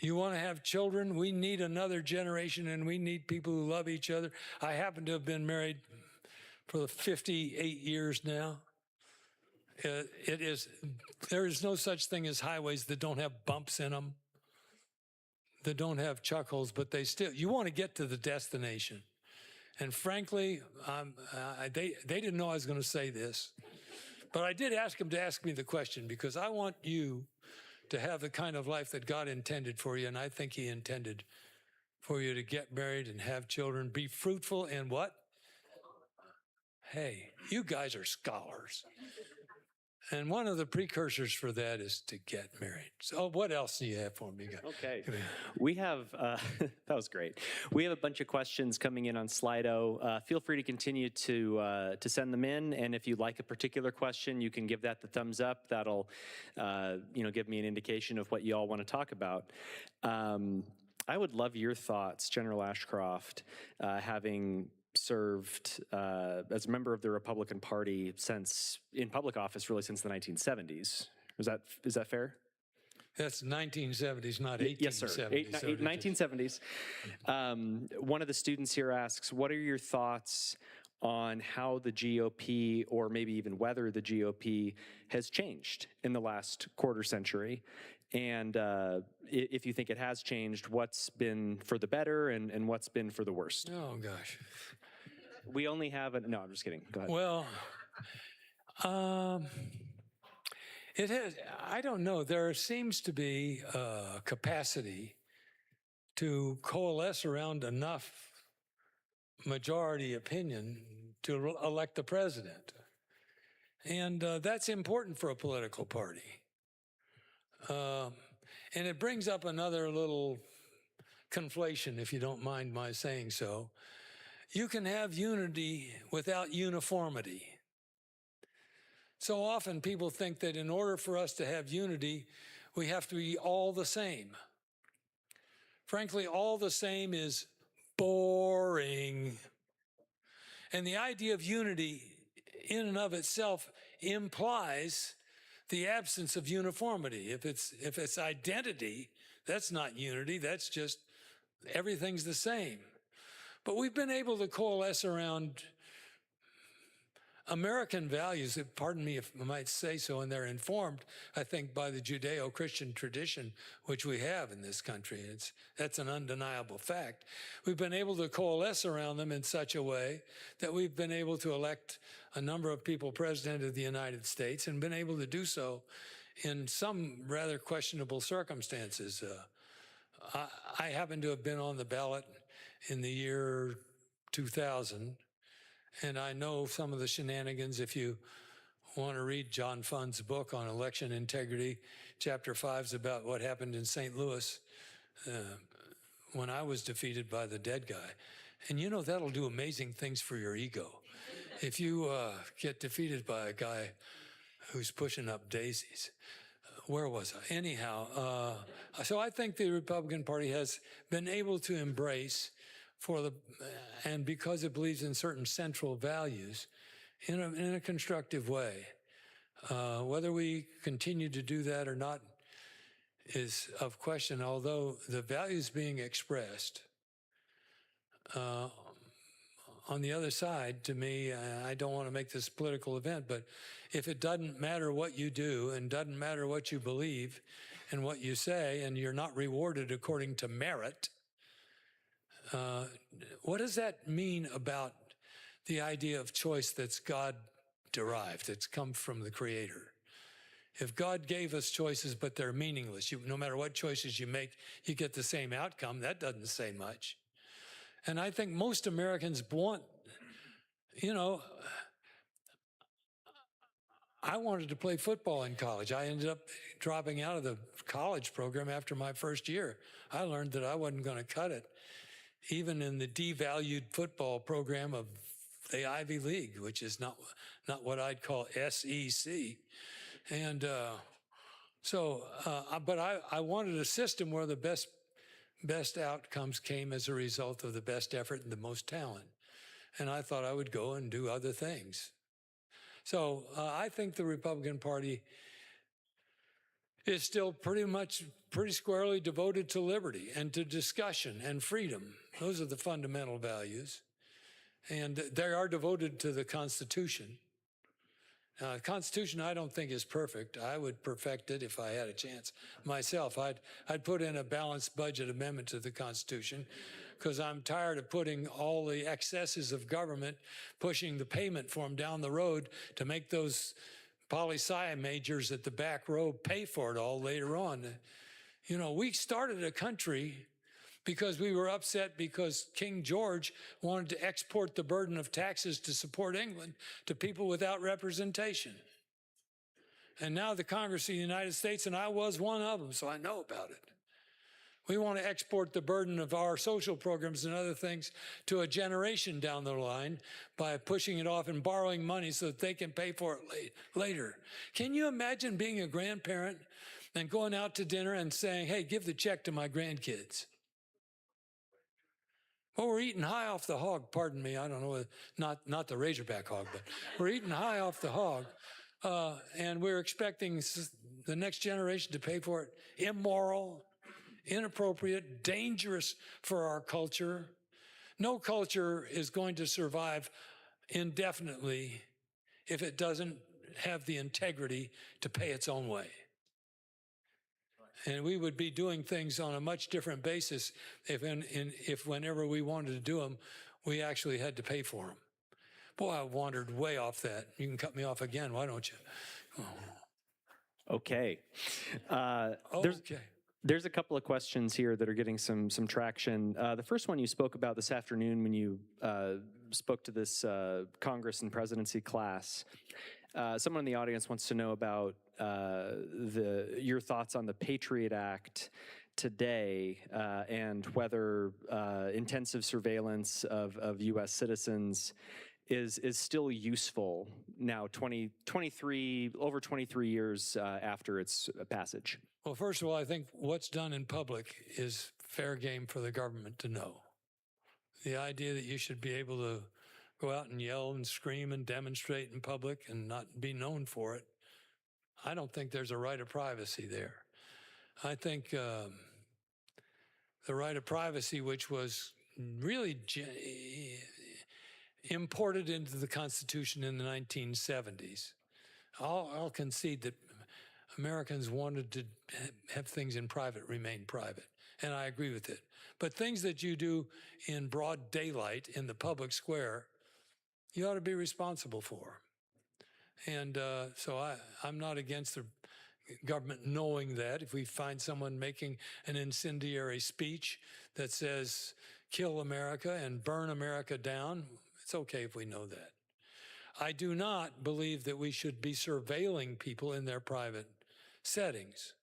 You want to have children? We need another generation, and we need people who love each other. I happen to have been married for 58 years now. There is no such thing as highways that don't have bumps in them, that don't have chuck holes, but you want to get to the destination. And frankly, they didn't know I was going to say this, but I did ask them to ask me the question because I want you to have the kind of life that God intended for you, and I think he intended for you to get married and have children, be fruitful, and what? Hey, you guys are scholars. And one of the precursors for that is to get married. So what else do you have for me? Okay. We have, that was great. We have a bunch of questions coming in on Slido. Feel free to continue to send them in. And if you like a particular question, you can give that the thumbs up. That'll, give me an indication of what you all want to talk about. I would love your thoughts, General Ashcroft, having served as a member of the Republican Party in public office really since the 1970s. Is that fair? That's 1970s, not 1870s. Yes, sir. 1970s. One of the students here asks, what are your thoughts on how the GOP, or maybe even whether the GOP has changed in the last quarter century? And if you think it has changed, what's been for the better and what's been for the worst? Oh, gosh. We only have no, I'm just kidding. Go ahead. Well, Um, it has, I don't know, there seems to be a capacity to coalesce around enough majority opinion to elect the president. And that's important for a political party. And it brings up another little conflation, if you don't mind my saying so. You can have unity without uniformity. So often people think that in order for us to have unity, we have to be all the same. Frankly, all the same is boring. And the idea of unity in and of itself implies the absence of uniformity. If it's identity, that's not unity, that's just everything's the same. But we've been able to coalesce around American values, pardon me if I might say so, and they're informed, I think, by the Judeo-Christian tradition which we have in this country. That's an undeniable fact. We've been able to coalesce around them in such a way that we've been able to elect a number of people president of the United States and been able to do so in some rather questionable circumstances. I happen to have been on the ballot in the year 2000, and I know some of the shenanigans. If you want to read John Fund's book on election integrity, chapter 5 is about what happened in St. Louis when I was defeated by the dead guy. And you know, that'll do amazing things for your ego. If you get defeated by a guy who's pushing up daisies. Where was I? Anyhow, so I think the Republican Party has been able to embrace and because it believes in certain central values in a constructive way. Whether we continue to do that or not is of question, although the values being expressed on the other side, to me, I don't want to make this a political event, but if it doesn't matter what you do and doesn't matter what you believe and what you say, and you're not rewarded according to merit, what does that mean about the idea of choice that's God-derived, that's come from the Creator? If God gave us choices, but they're meaningless, no matter what choices you make, you get the same outcome, that doesn't say much. And I think most Americans want, I wanted to play football in college. I ended up dropping out of the college program after my first year. I learned that I wasn't going to cut it, even in the devalued football program of the Ivy League, which is not what I'd call SEC. And but I wanted a system where the best outcomes came as a result of the best effort and the most talent. And I thought I would go and do other things. So I think the Republican Party is still pretty squarely devoted to liberty and to discussion and freedom. Those are the fundamental values. And they are devoted to the Constitution. The Constitution, I don't think, is perfect. I would perfect it if I had a chance myself. I'd put in a balanced budget amendment to the Constitution because I'm tired of putting all the excesses of government, pushing the payment for them down the road to make those poli-sci majors at the back row pay for it all later on. We started a country because we were upset because King George wanted to export the burden of taxes to support England to people without representation. And now the Congress of the United States, and I was one of them, so I know about it. We want to export the burden of our social programs and other things to a generation down the line by pushing it off and borrowing money so that they can pay for it later. Can you imagine being a grandparent and going out to dinner and saying, hey, give the check to my grandkids? Well, we're eating high off the hog, pardon me, I don't know, not the Razorback hog, but we're eating high off the hog, and we're expecting the next generation to pay for it. Immoral, inappropriate, dangerous for our culture. No culture is going to survive indefinitely if it doesn't have the integrity to pay its own way. And we would be doing things on a much different basis if whenever we wanted to do them, we actually had to pay for them. Boy, I wandered way off that. You can cut me off again, why don't you? Okay. Okay. There's a couple of questions here that are getting some traction. The first one you spoke about this afternoon when you spoke to this Congress and presidency class. Someone in the audience wants to know about your thoughts on the Patriot Act today and whether intensive surveillance of U.S. citizens is still useful now, over 23 years after its passage. Well, first of all, I think what's done in public is fair game for the government to know. The idea that you should be able to go out and yell and scream and demonstrate in public and not be known for it, I don't think there's a right of privacy there. I think the right of privacy, which was really imported into the Constitution in the 1970s, I'll concede that Americans wanted to have things in private remain private, and I agree with it. But things that you do in broad daylight in the public square, you ought to be responsible for. And so I'm not against the government knowing that. If we find someone making an incendiary speech that says, kill America and burn America down, it's okay if we know that. I do not believe that we should be surveilling people in their private settings.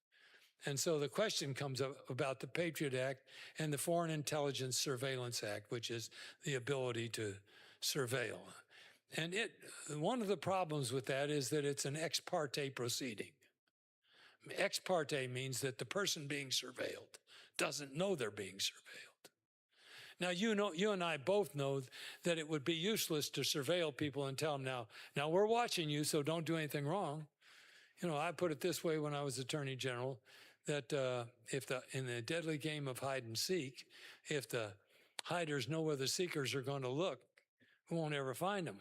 And so the question comes up about the Patriot Act and the Foreign Intelligence Surveillance Act, which is the ability to surveil. And one of the problems with that is that it's an ex parte proceeding. Ex parte means that the person being surveilled doesn't know they're being surveilled. Now, you and I both know that it would be useless to surveil people and tell them now we're watching you, so don't do anything wrong. You know, I put it this way when I was Attorney General, that in the deadly game of hide and seek, if the hiders know where the seekers are going to look, we won't ever find them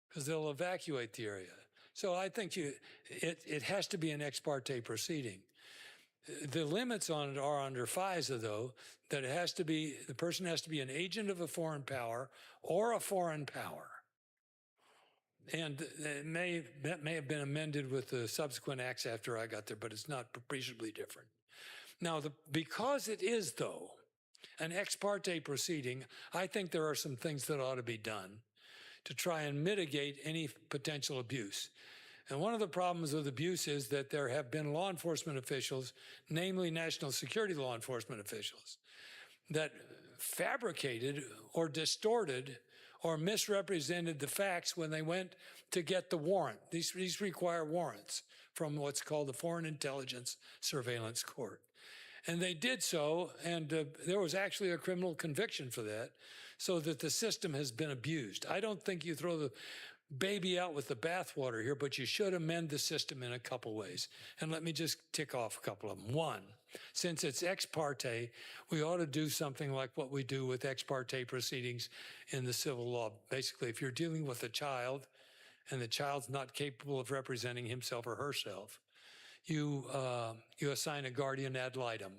because they'll evacuate the area. So I think it has to be an ex parte proceeding. The limits on it are under FISA, though, that the person has to be an agent of a foreign power or a foreign power. And that may have been amended with the subsequent acts after I got there, but it's not appreciably different. Now, because it is, though, an ex parte proceeding, I think there are some things that ought to be done to try and mitigate any potential abuse. And one of the problems with abuse is that there have been law enforcement officials, namely national security law enforcement officials, that fabricated or distorted or misrepresented the facts when they went to get the warrant. These require warrants from what's called the Foreign Intelligence Surveillance Court. And they did so, and there was actually a criminal conviction for that, so that the system has been abused. I don't think you throw the baby out with the bathwater here, but you should amend the system in a couple ways. And let me just tick off a couple of them. One, since it's ex parte, we ought to do something like what we do with ex parte proceedings in the civil law. Basically, if you're dealing with a child and the child's not capable of representing himself or herself, you assign a guardian ad litem.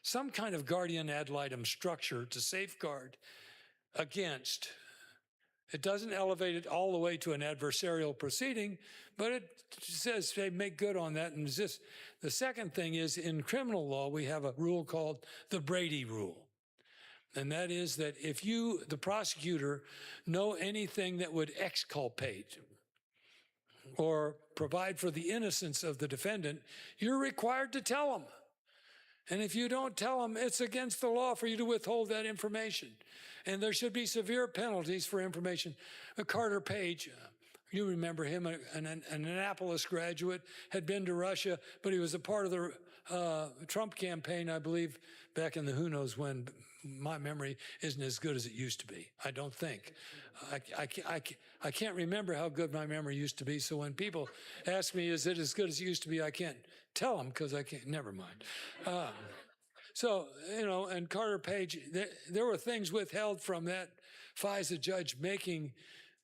Some kind of guardian ad litem structure to safeguard against. It doesn't elevate it all the way to an adversarial proceeding, but it says, hey, make good on that. And the second thing is, in criminal law, we have a rule called the Brady Rule. And that is that if the prosecutor, know anything that would exculpate or provide for the innocence of the defendant, you're required to tell them. And if you don't tell them, it's against the law for you to withhold that information. And there should be severe penalties for information. Carter Page, you remember him, an Annapolis graduate, had been to Russia, but he was a part of the Trump campaign, I believe, back in the who knows when. My memory isn't as good as it used to be, I don't think. I can't remember how good my memory used to be, so when people ask me, is it as good as it used to be, I can't tell them because I can't, never mind. So, and Carter Page, there were things withheld from that FISA judge making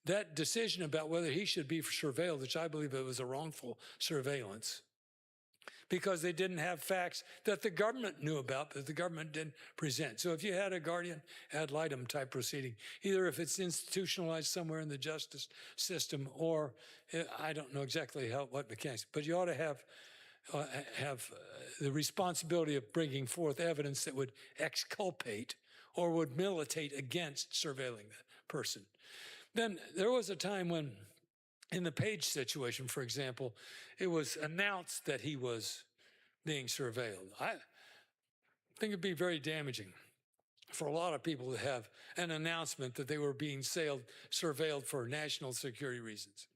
that decision about whether he should be surveilled, which I believe it was a wrongful surveillance. because they didn't have facts that the government knew about, but the government didn't present. So if you had a guardian ad litem type proceeding, either if it's institutionalized somewhere in the justice system or I don't know exactly what mechanics, but you ought to have the responsibility of bringing forth evidence that would exculpate or would militate against surveilling that person. Then there was a time when, in the Page situation, for example, it was announced that he was being surveilled. I think it'd be very damaging for a lot of people to have an announcement that they were being surveilled for national security reasons.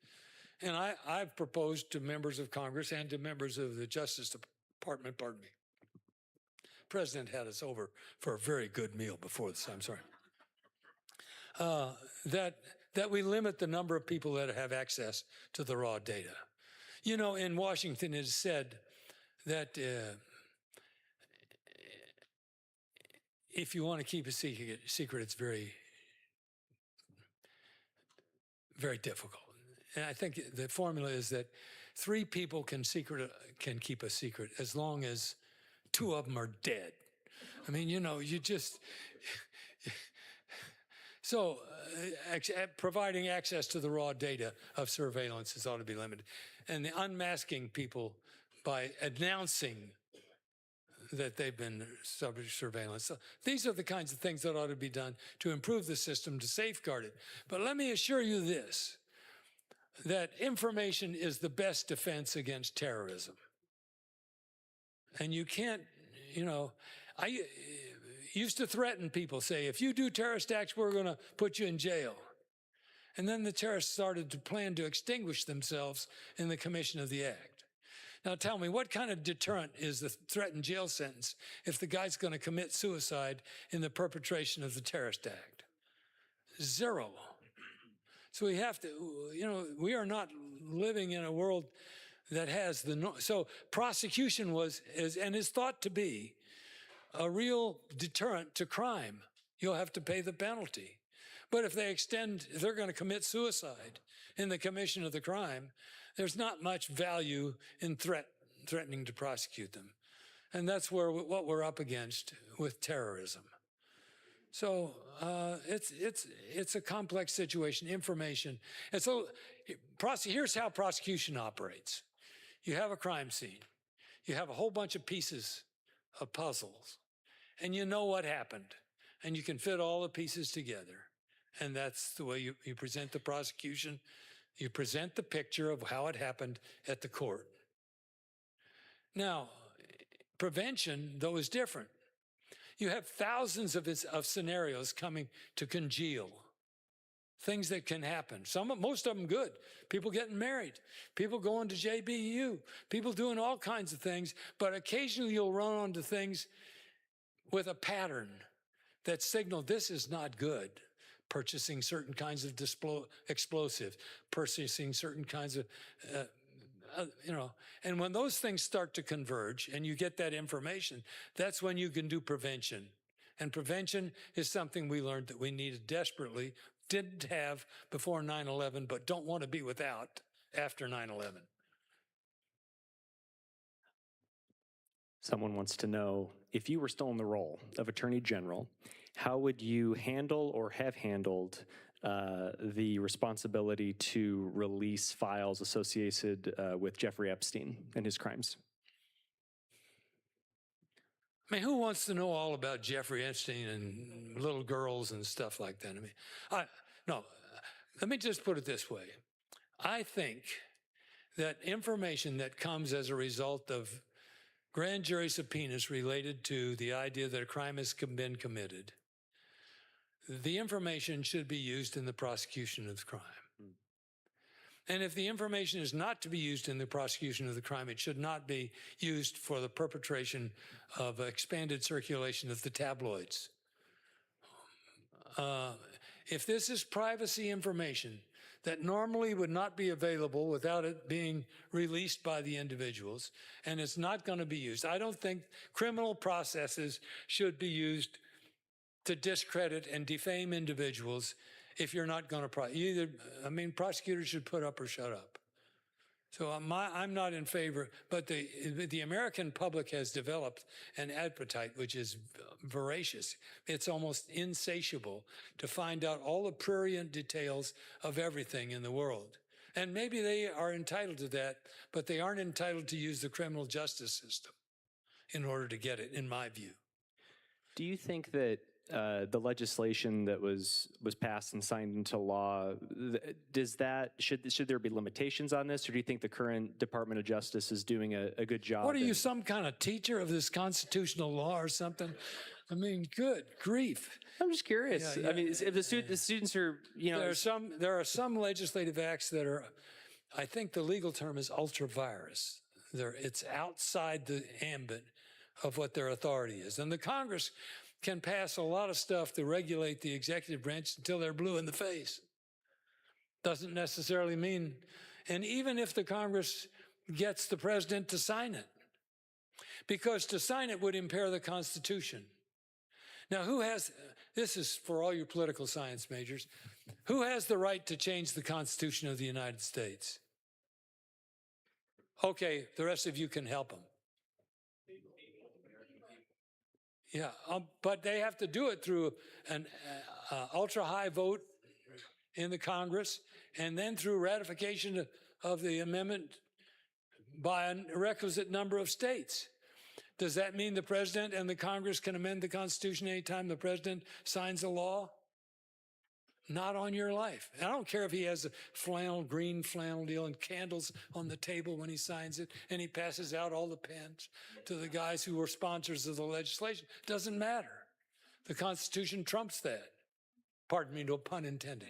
And I've proposed to members of Congress and to members of the Justice Department, pardon me. The President had us over for a very good meal before this, I'm sorry. That we limit the number of people that have access to the raw data. You know, in Washington, it is said that if you want to keep a secret, it's very, very difficult. And I think the formula is that 3 people can keep a secret as long as 2 of them are dead. I mean, you know, you just... So providing access to the raw data of surveillance ought to be limited. And the unmasking people by announcing that they've been subject to surveillance. So these are the kinds of things that ought to be done to improve the system, to safeguard it. But let me assure you this, that information is the best defense against terrorism. And you can't, you know, I used to threaten people, say, if you do terrorist acts, we're going to put you in jail. And then the terrorists started to plan to extinguish themselves in the commission of the act. Now tell me, what kind of deterrent is the threatened jail sentence if the guy's going to commit suicide in the perpetration of the terrorist act? 0. So we have to, you know, we are not living in a world that has so prosecution is thought to be a real deterrent to crime. You'll have to pay the penalty. But if they're going to commit suicide in the commission of the crime, there's not much value in threatening to prosecute them. And that's what we're up against with terrorism. So it's a complex situation, information. And so here's how prosecution operates. You have a crime scene. You have a whole bunch of pieces of puzzles. And you know what happened. And you can fit all the pieces together. And that's the way you present the prosecution. You present the picture of how it happened at the court. Now, prevention, though, is different. You have thousands of scenarios coming to congeal. Things that can happen. Most of them good. People getting married. People going to JBU. People doing all kinds of things. But occasionally you'll run onto things with a pattern that signal this is not good. Purchasing certain kinds of explosives, purchasing certain kinds of, and when those things start to converge and you get that information, that's when you can do prevention. And prevention is something we learned that we needed desperately, didn't have before 9/11, but don't want to be without after 9/11. Someone wants to know, if you were still in the role of Attorney General, how would you handle or have handled the responsibility to release files associated with Jeffrey Epstein and his crimes? I mean, who wants to know all about Jeffrey Epstein and little girls and stuff like that? I mean, no, let me just put it this way. I think that information that comes as a result of grand jury subpoenas related to the idea that a crime has been committed, the information should be used in the prosecution of the crime. And if the information is not to be used in the prosecution of the crime, it should not be used for the perpetration of expanded circulation of the tabloids. If this is privacy information that normally would not be available without it being released by the individuals, and it's not going to be used, I don't think criminal processes should be used to discredit and defame individuals if you're not going to prosecutors should put up or shut up. So I'm not in favor, but the American public has developed an appetite which is voracious. It's almost insatiable to find out all the prurient details of everything in the world. And maybe they are entitled to that, but they aren't entitled to use the criminal justice system in order to get it, in my view. Do you think that the legislation that was passed and signed into law, should there be limitations on this, or do you think the current Department of Justice is doing a good job? What are you, some kind of teacher of this constitutional law or something? I mean, good grief. I'm just curious. Yeah, I mean, if the students are, There are some legislative acts that are, I think the legal term is ultra virus. It's outside the ambit of what their authority is. And the Congress can pass a lot of stuff to regulate the executive branch until they're blue in the face. Doesn't necessarily mean, and even if the Congress gets the president to sign it, because to sign it would impair the Constitution. Now, this is for all your political science majors, who has the right to change the Constitution of the United States? Okay, the rest of you can help them. Yeah, but they have to do it through an ultra-high vote in the Congress, and then through ratification of the amendment by a requisite number of states. Does that mean the president and the Congress can amend the Constitution anytime the president signs a law? Not on your life. I don't care if he has a green flannel deal and candles on the table when he signs it, and he passes out all the pens to the guys who were sponsors of the legislation. Doesn't matter. The Constitution trumps that. Pardon me, no pun intended.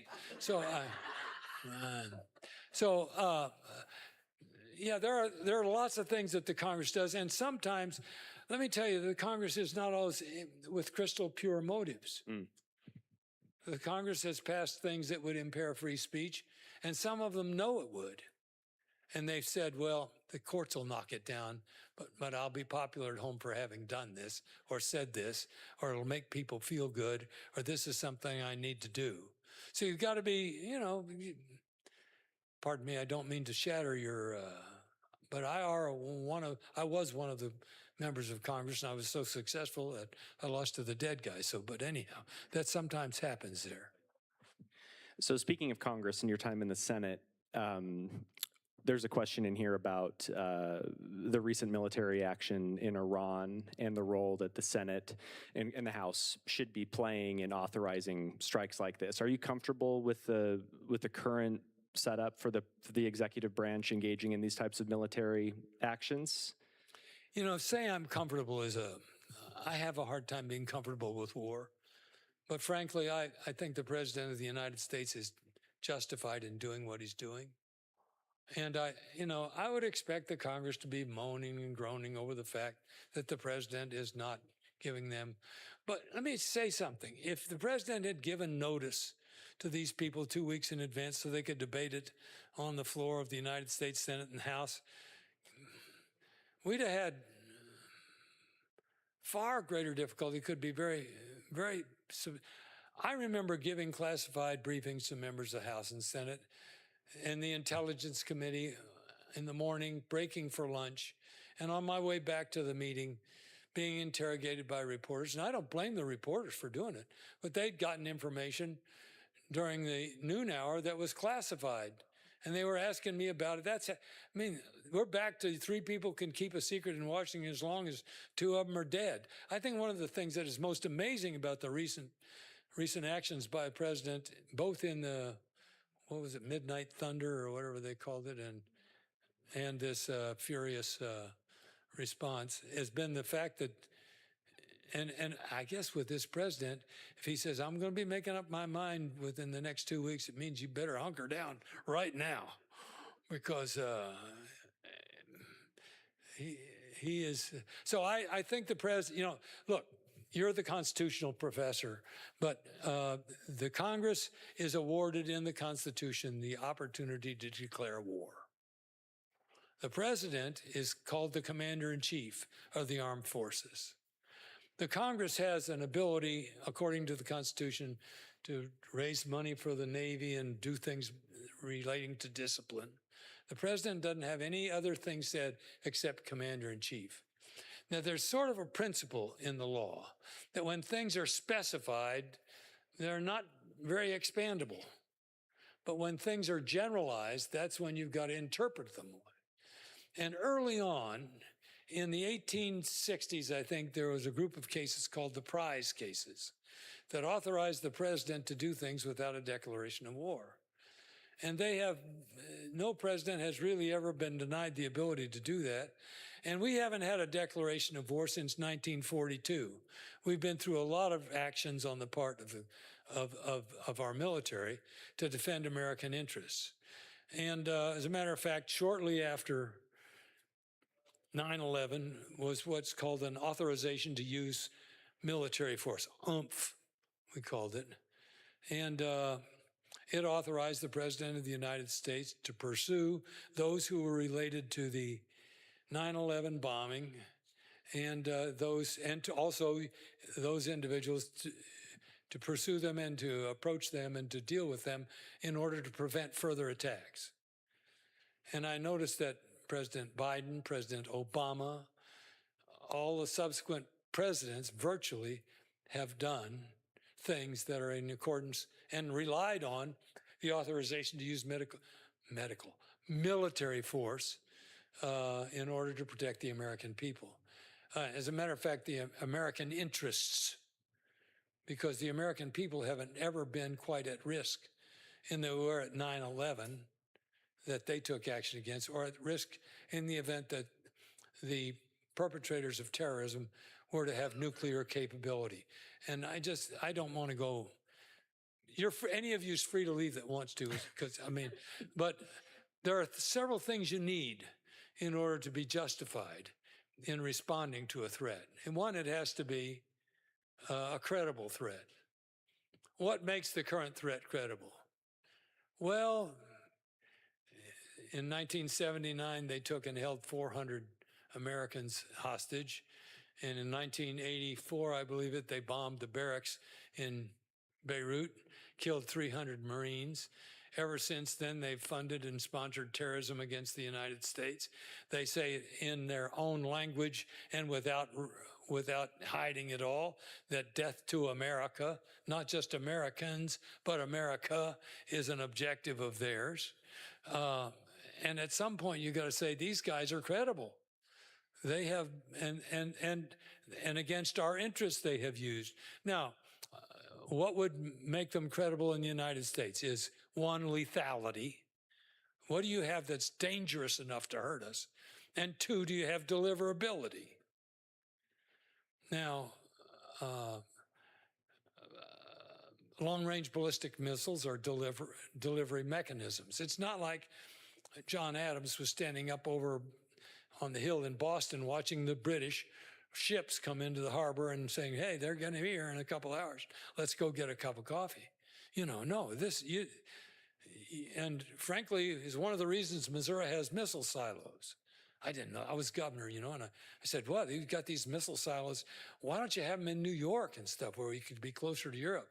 Yeah, there are lots of things that the Congress does, and sometimes, let me tell you, the Congress is not always with crystal pure motives. The Congress has passed things that would impair free speech, and some of them know it would. And they've said, well, the courts will knock it down, but I'll be popular at home for having done this, or said this, or it'll make people feel good, or this is something I need to do. So you've got to be, pardon me, I don't mean to shatter your, but I was one of the members of Congress, and I was so successful that I lost to the dead guy. But anyhow, that sometimes happens there. So speaking of Congress and your time in the Senate, there's a question in here about the recent military action in Iran and the role that the Senate and the House should be playing in authorizing strikes like this. Are you comfortable with the current setup for the executive branch engaging in these types of military actions? Say I'm comfortable I have a hard time being comfortable with war. But frankly, I think the President of the United States is justified in doing what he's doing. And I would expect the Congress to be moaning and groaning over the fact that the President is not giving them. But let me say something. If the President had given notice to these people 2 weeks in advance so they could debate it on the floor of the United States Senate and House, we'd have had far greater difficulty. Could be very, very. I remember giving classified briefings to members of the House and Senate and the Intelligence Committee in the morning, breaking for lunch, and on my way back to the meeting, being interrogated by reporters. And I don't blame the reporters for doing it, but they'd gotten information during the noon hour that was classified. And they were asking me about it. We're back to 3 people can keep a secret in Washington as long as 2 of them are dead. I think one of the things that is most amazing about the recent actions by the president, both in the, Midnight Thunder or whatever they called it, and this furious response, has been the fact that, and I guess with this president, if he says, I'm going to be making up my mind within the next 2 weeks, it means you better hunker down right now, because he is. So I think the president, look, you're the constitutional professor, but the Congress is awarded in the Constitution the opportunity to declare war. The president is called the commander-in-chief of the armed forces. The Congress has an ability, according to the Constitution, to raise money for the Navy and do things relating to discipline. The president doesn't have any other thing said except commander-in-chief. Now, there's sort of a principle in the law that when things are specified, they're not very expandable. But when things are generalized, that's when you've got to interpret them. And early on, in the 1860s, I think, there was a group of cases called the prize cases that authorized the president to do things without a declaration of war. And no president has really ever been denied the ability to do that. And we haven't had a declaration of war since 1942. We've been through a lot of actions on the part of our military to defend American interests. And as a matter of fact, shortly after 9/11 was what's called an authorization to use military force, UMPF, we called it. And it authorized the President of the United States to pursue those who were related to the 9/11 bombing and also those individuals to pursue them and to approach them and to deal with them in order to prevent further attacks. And I noticed that President Biden, President Obama, all the subsequent presidents virtually have done things that are in accordance and relied on the authorization to use military force in order to protect the American people. As a matter of fact, the American interests, because the American people haven't ever been quite at risk in the war at 9/11 that they took action against, or at risk in the event that the perpetrators of terrorism were to have nuclear capability. And I don't want to go, any of you is free to leave that wants to, but there are several things you need in order to be justified in responding to a threat. And one, it has to be a credible threat. What makes the current threat credible? Well, in 1979, they took and held 400 Americans hostage. And in 1984, I believe they bombed the barracks in Beirut, killed 300 Marines. Ever since then, they've funded and sponsored terrorism against the United States. They say in their own language and without hiding it all, that death to America, not just Americans, but America, is an objective of theirs. And at some point, you got to say these guys are credible. They have, and against our interests, they have used. Now, what would make them credible in the United States is, one, lethality. What do you have that's dangerous enough to hurt us? And two, do you have deliverability? Now, long-range ballistic missiles are delivery mechanisms. It's not like John Adams was standing up over on the hill in Boston watching the British ships come into the harbor and saying, hey, they're going to be here in a couple hours. Let's go get a cup of coffee. No, and frankly, is one of the reasons Missouri has missile silos. I didn't know. I was governor, and I said, well, you've got these missile silos. Why don't you have them in New York and stuff where we could be closer to Europe?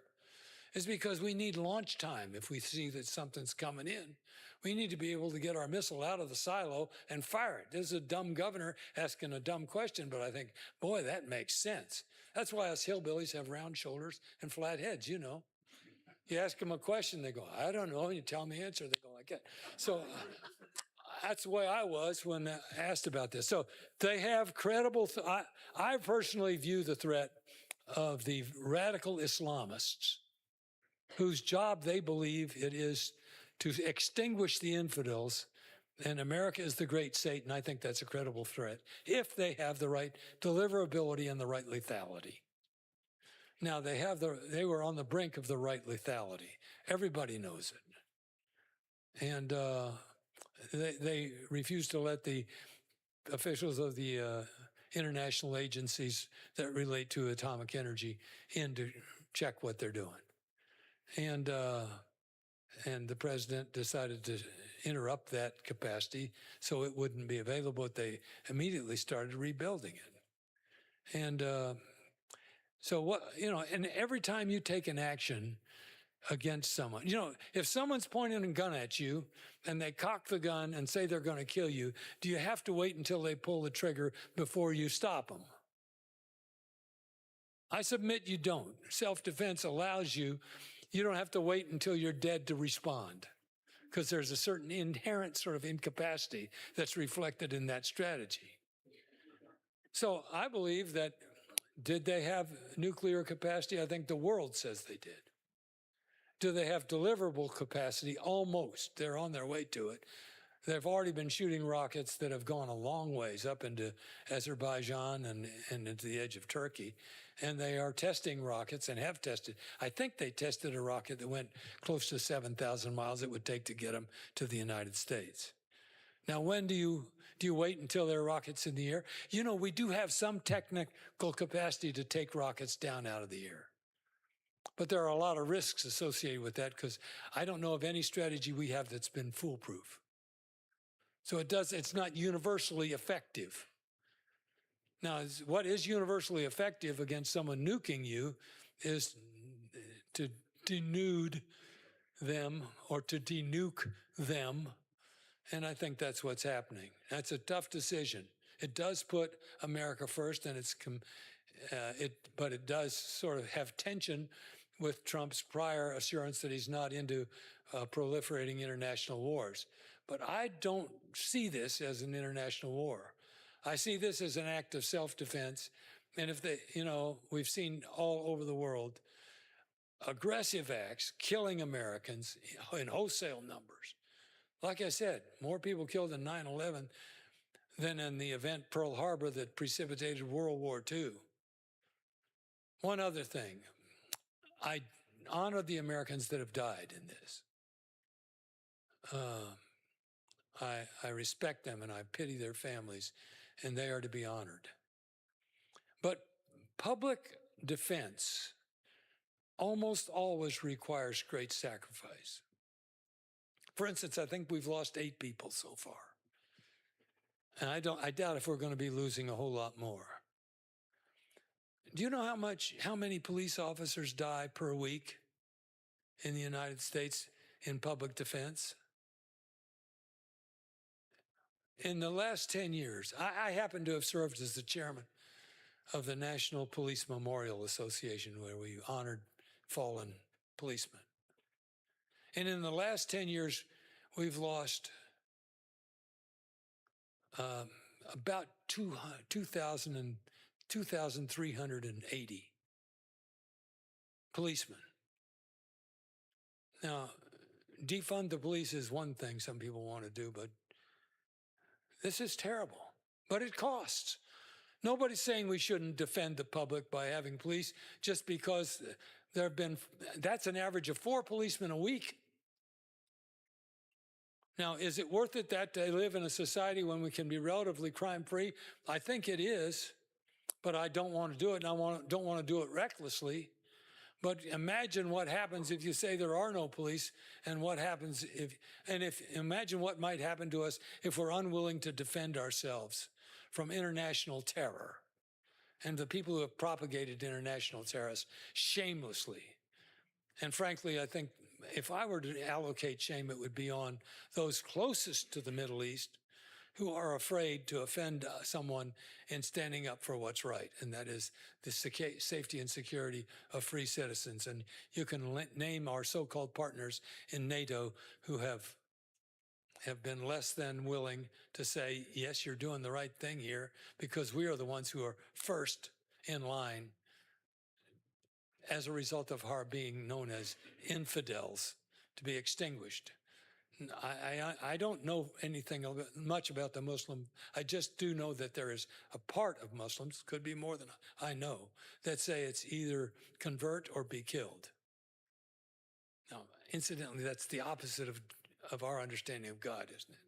It's because we need launch time if we see that something's coming in. We need to be able to get our missile out of the silo and fire it. This is a dumb governor asking a dumb question, but I think, boy, that makes sense. That's why us hillbillies have round shoulders and flat heads, You ask them a question, they go, I don't know. And you tell them the answer, they go like that. So that's the way I was when asked about this. So they have credible, I personally view the threat of the radical Islamists whose job they believe it is to extinguish the infidels, and America is the great Satan. I think that's a credible threat if they have the right deliverability and the right lethality. Now, they were on the brink of the right lethality. Everybody knows it. And they refused to let the officials of the international agencies that relate to atomic energy in to check what they're doing. And the president decided to interrupt that capacity so it wouldn't be available, but they immediately started rebuilding it. And so and every time you take an action against someone. You know, if someone's pointing a gun at you and they cock the gun and say they're going to kill you, do you have to wait until they pull the trigger before you stop them? I submit you don't. Self-defense allows you don't have to wait until you're dead to respond, because there's a certain inherent sort of incapacity that's reflected in that strategy. So I believe that, did they have nuclear capacity? I think the world says they did. Do they have deliverable capacity? Almost. They're on their way to it. They've already been shooting rockets that have gone a long ways up into Azerbaijan and into the edge of Turkey. And they are testing rockets and have tested. I think they tested a rocket that went close to 7,000 miles it would take to get them to the United States. Now, when do you wait until there are rockets in the air? You know, we do have some technical capacity to take rockets down out of the air. But there are a lot of risks associated with that, because I don't know of any strategy we have that's been foolproof. So it's not universally effective. Now, what is universally effective against someone nuking you is to denude them or to denuke them. And I think that's what's happening. That's a tough decision. It does put America first, and but it does sort of have tension with Trump's prior assurance that he's not into proliferating international wars. But I don't see this as an international war. I see this as an act of self-defense. And if we've seen all over the world aggressive acts killing Americans in wholesale numbers. Like I said, more people killed in 9/11 than in the event Pearl Harbor that precipitated World War II. One other thing, I honor the Americans that have died in this. I respect them and I pity their families, and they are to be honored. But public defense almost always requires great sacrifice. For instance, I think we've lost 8 people so far. And I doubt if we're going to be losing a whole lot more. Do you know how many police officers die per week in the United States in public defense? In the last 10 years, I happen to have served as the chairman of the National Police Memorial Association, where we honored fallen policemen. And in the last 10 years, we've lost about 2,380 policemen. Now, defund the police is one thing some people want to do, but this is terrible. But it costs. Nobody's saying we shouldn't defend the public by having police, just because that's an average of 4 policemen a week. Now, is it worth it that they live in a society when we can be relatively crime-free? I think it is, but I don't want to do it, and I don't want to do it recklessly. But imagine what happens if you say there are no police, and what happens imagine what might happen to us if we're unwilling to defend ourselves from international terror and the people who have propagated international terrorists shamelessly. And frankly, I think if I were to allocate shame, it would be on those closest to the Middle East who are afraid to offend someone in standing up for what's right, and that is the safety and security of free citizens. And you can name our so-called partners in NATO who have been less than willing to say, yes, you're doing the right thing here, because we are the ones who are first in line as a result of our being known as infidels, to be extinguished. I don't know anything much about the Muslim. I just do know that there is a part of Muslims, could be more than I know, that say it's either convert or be killed. Now, incidentally, that's the opposite of our understanding of God, isn't it?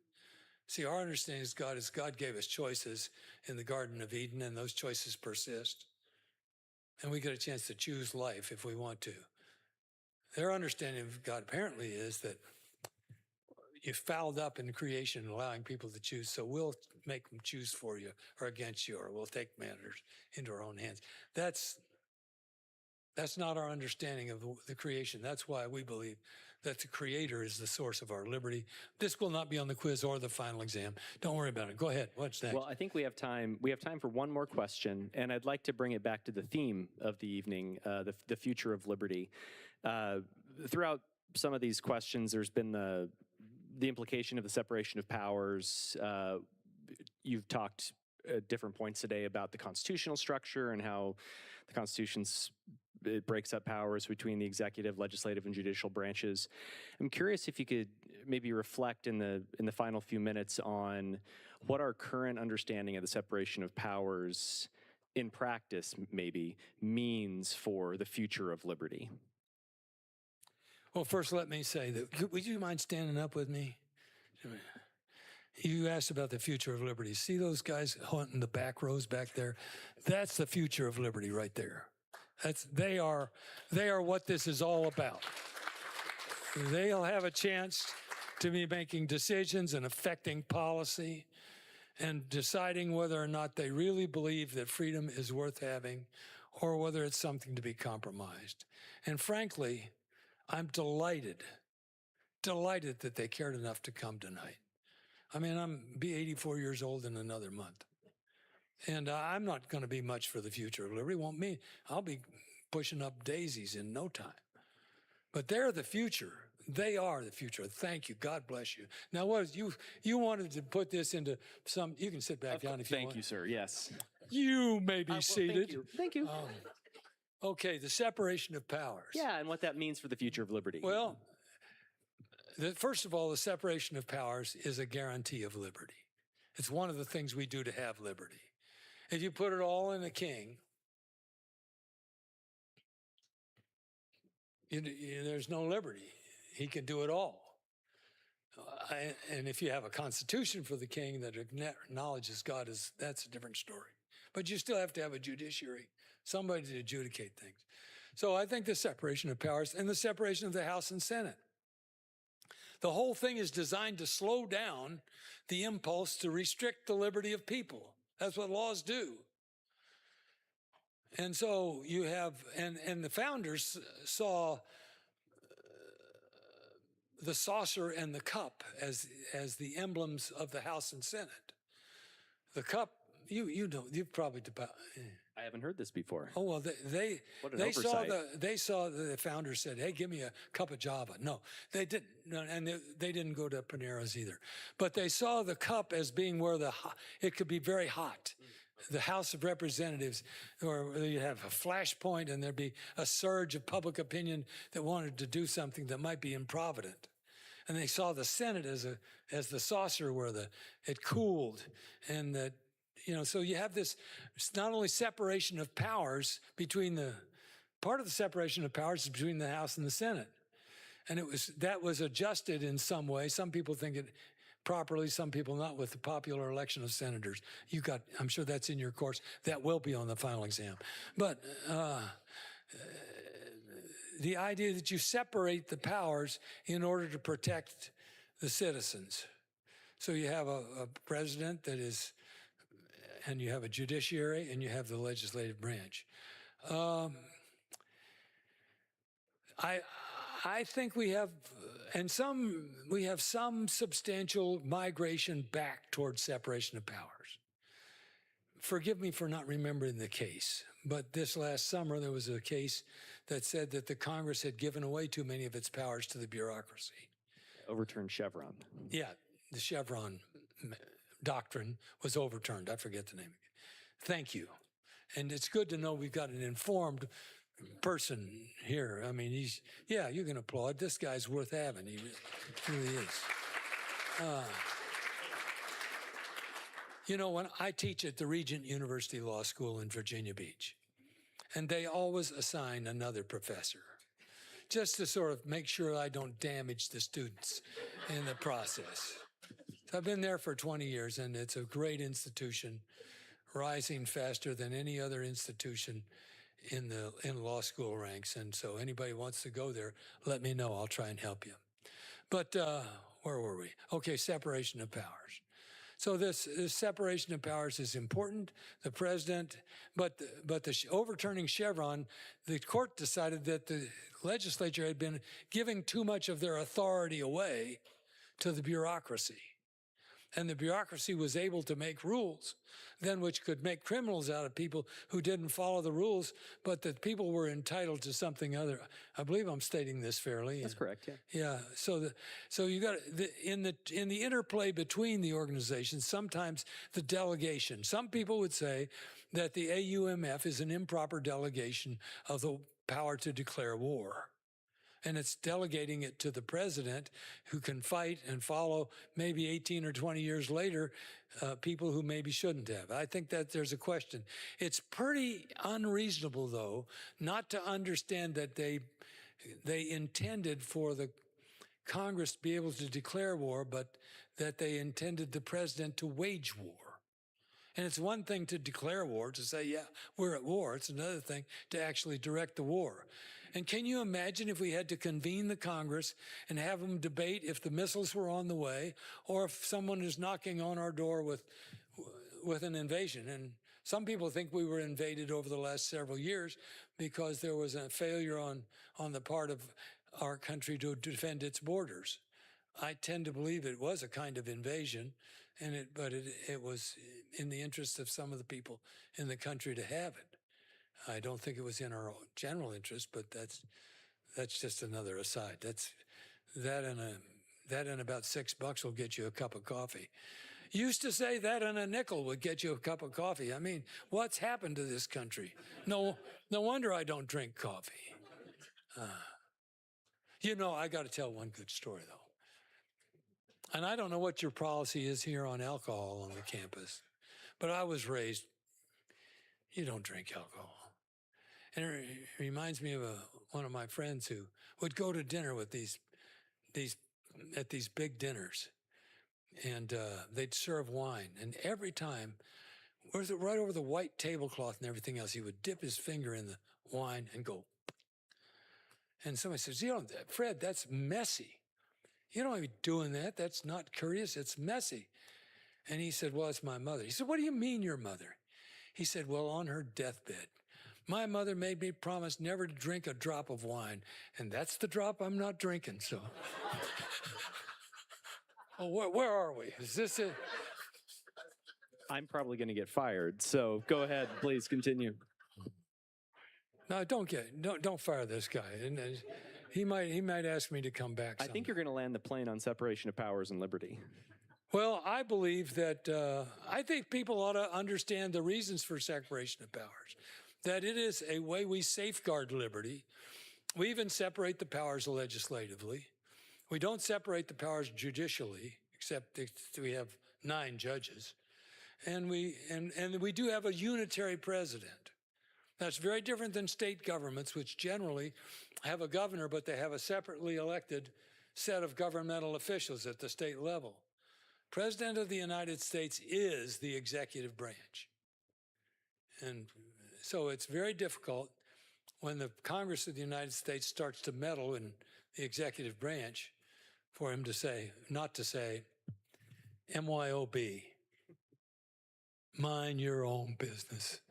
See, our understanding of God is God gave us choices in the Garden of Eden, and those choices persist. And we get a chance to choose life if we want to. Their understanding of God apparently is that you fouled up in creation, allowing people to choose, so we'll make them choose for you or against you, or we'll take matters into our own hands. That's That's not our understanding of the creation. That's why we believe that the Creator is the source of our liberty. This will not be on the quiz or the final exam. Don't worry about it. Go ahead. What's next? Well, I think we have time. We have time for one more question, and I'd like to bring it back to the theme of the evening, the future of liberty. Throughout some of these questions, there's been the implication of the separation of powers. You've talked at different points today about the constitutional structure and how the Constitution's it breaks up powers between the executive, legislative, and judicial branches. I'm curious if you could maybe reflect in the final few minutes on what our current understanding of the separation of powers in practice maybe means for the future of liberty. Well, first let me say that, would you mind standing up with me? You asked about the future of liberty. See those guys hunting the back rows back there? That's the future of liberty right there. They are what this is all about. They'll have a chance to be making decisions and affecting policy and deciding whether or not they really believe that freedom is worth having or whether it's something to be compromised. And frankly, I'm delighted that they cared enough to come tonight. I mean, I'm be 84 years old in another month. And I'm not going to be much for the future of liberty. Won't me. I'll be pushing up daisies in no time. But they're the future. They are the future. Thank you. God bless you. Now, what is you wanted to put this into some? You can sit back down if you want. Thank you, sir. Yes. You may be seated. Thank you. Okay, the separation of powers. Yeah, and what that means for the future of liberty. Well, first of all, the separation of powers is a guarantee of liberty. It's one of the things we do to have liberty. If you put it all in a king, there's no liberty. He can do it all. And if you have a constitution for the king that acknowledges God, that's a different story. But you still have to have a judiciary, somebody to adjudicate things. So I think the separation of powers and the separation of the House and Senate. The whole thing is designed to slow down the impulse to restrict the liberty of people. That's what laws do. And so you have, and the founders saw the saucer and the cup as the emblems of the House and Senate. The cup, you've probably I haven't heard this before. Oh well, they saw the founders said, "Hey, give me a cup of Java." No, they didn't, and they didn't go to Panera's either. But they saw the cup as being where it could be very hot. The House of Representatives, or you have a flashpoint, and there'd be a surge of public opinion that wanted to do something that might be improvident. And they saw the Senate as the saucer where it cooled, and that. So you have this not only separation of powers part of the separation of powers is between the House and the Senate. And that was adjusted in some way. Some people think it properly, some people not, with the popular election of senators. I'm sure that's in your course. That will be on the final exam. But the idea that you separate the powers in order to protect the citizens. So you have a president and you have a judiciary, and you have the legislative branch. I think we have some substantial migration back towards separation of powers. Forgive me for not remembering the case, but this last summer there was a case that said that the Congress had given away too many of its powers to the bureaucracy. Overturned Chevron. Yeah, the Chevron doctrine was overturned. I forget the name. Thank you. And it's good to know we've got an informed person here. I mean, you can applaud. This guy's worth having. He really is. When I teach at the Regent University Law School in Virginia Beach, and they always assign another professor, just to sort of make sure I don't damage the students in the process. I've been there for 20 years, and it's a great institution, rising faster than any other institution in law school ranks. And so anybody wants to go there, let me know. I'll try and help you. But where were we? Okay, separation of powers. So this separation of powers is important. The president, but overturning Chevron, the court decided that the legislature had been giving too much of their authority away to the bureaucracy. And the bureaucracy was able to make rules then which could make criminals out of people who didn't follow the rules, but that people were entitled to something other. I believe I'm stating this fairly. That's correct, yeah. Yeah, so you got in the interplay between the organizations, sometimes the delegation. Some people would say that the AUMF is an improper delegation of the power to declare war. And it's delegating it to the president, who can fight and follow maybe 18 or 20 years later people who maybe shouldn't have. I think that there's a question. It's pretty unreasonable, though, not to understand that they intended for the Congress to be able to declare war, but that they intended the president to wage war. And it's one thing to declare war, to say, yeah, we're at war. It's another thing to actually direct the war. And can you imagine if we had to convene the Congress and have them debate if the missiles were on the way, or if someone is knocking on our door with an invasion? And some people think we were invaded over the last several years because there was a failure on the part of our country to defend its borders. I tend to believe it was a kind of invasion, but it was in the interest of some of the people in the country to have it. I don't think it was in our general interest, but that's just another aside. That and about $6 will get you a cup of coffee. Used to say that and a nickel would get you a cup of coffee. I mean, what's happened to this country? No wonder I don't drink coffee. I got to tell one good story, though. And I don't know what your policy is here on alcohol on the campus, but I was raised, you don't drink alcohol. And it reminds me of one of my friends who would go to dinner with these big dinners, and they'd serve wine. And every time, right over the white tablecloth and everything else, he would dip his finger in the wine and go. And somebody says, Fred, that's messy. You don't be doing that. That's not courteous. It's messy. And he said, well, it's my mother. He said, what do you mean your mother? He said, well, on her deathbed, my mother made me promise never to drink a drop of wine, and that's the drop I'm not drinking, so. Well, where are we? Is this it? I'm probably going to get fired, so go ahead, please continue. No, don't fire this guy. And he might ask me to come back someday. I think you're going to land the plane on separation of powers and liberty. Well, I believe that I think people ought to understand the reasons for separation of powers, that it is a way we safeguard liberty. We even separate the powers legislatively. We don't separate the powers judicially, except we have 9 judges. And we do have a unitary president. That's very different than state governments, which generally have a governor, but they have a separately elected set of governmental officials at the state level. President of the United States is the executive branch. And so it's very difficult when the Congress of the United States starts to meddle in the executive branch for him to say, not to say, MYOB, mind your own business.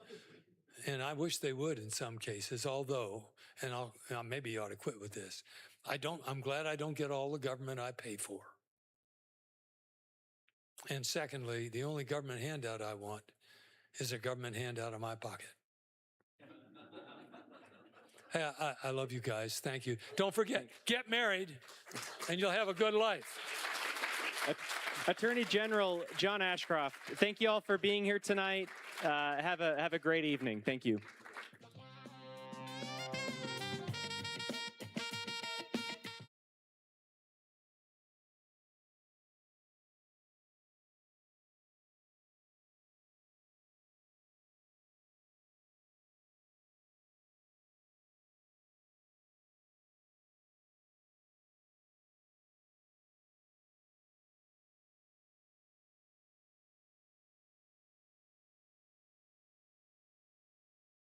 And I wish they would in some cases, although, and maybe you ought to quit with this, I'm glad I don't get all the government I pay for. And secondly, the only government handout I want is a government handout of my pocket. Hey, I love you guys. Thank you. Don't forget, get married, and you'll have a good life. Attorney General John Ashcroft, thank you all for being here tonight. Have a great evening. Thank you.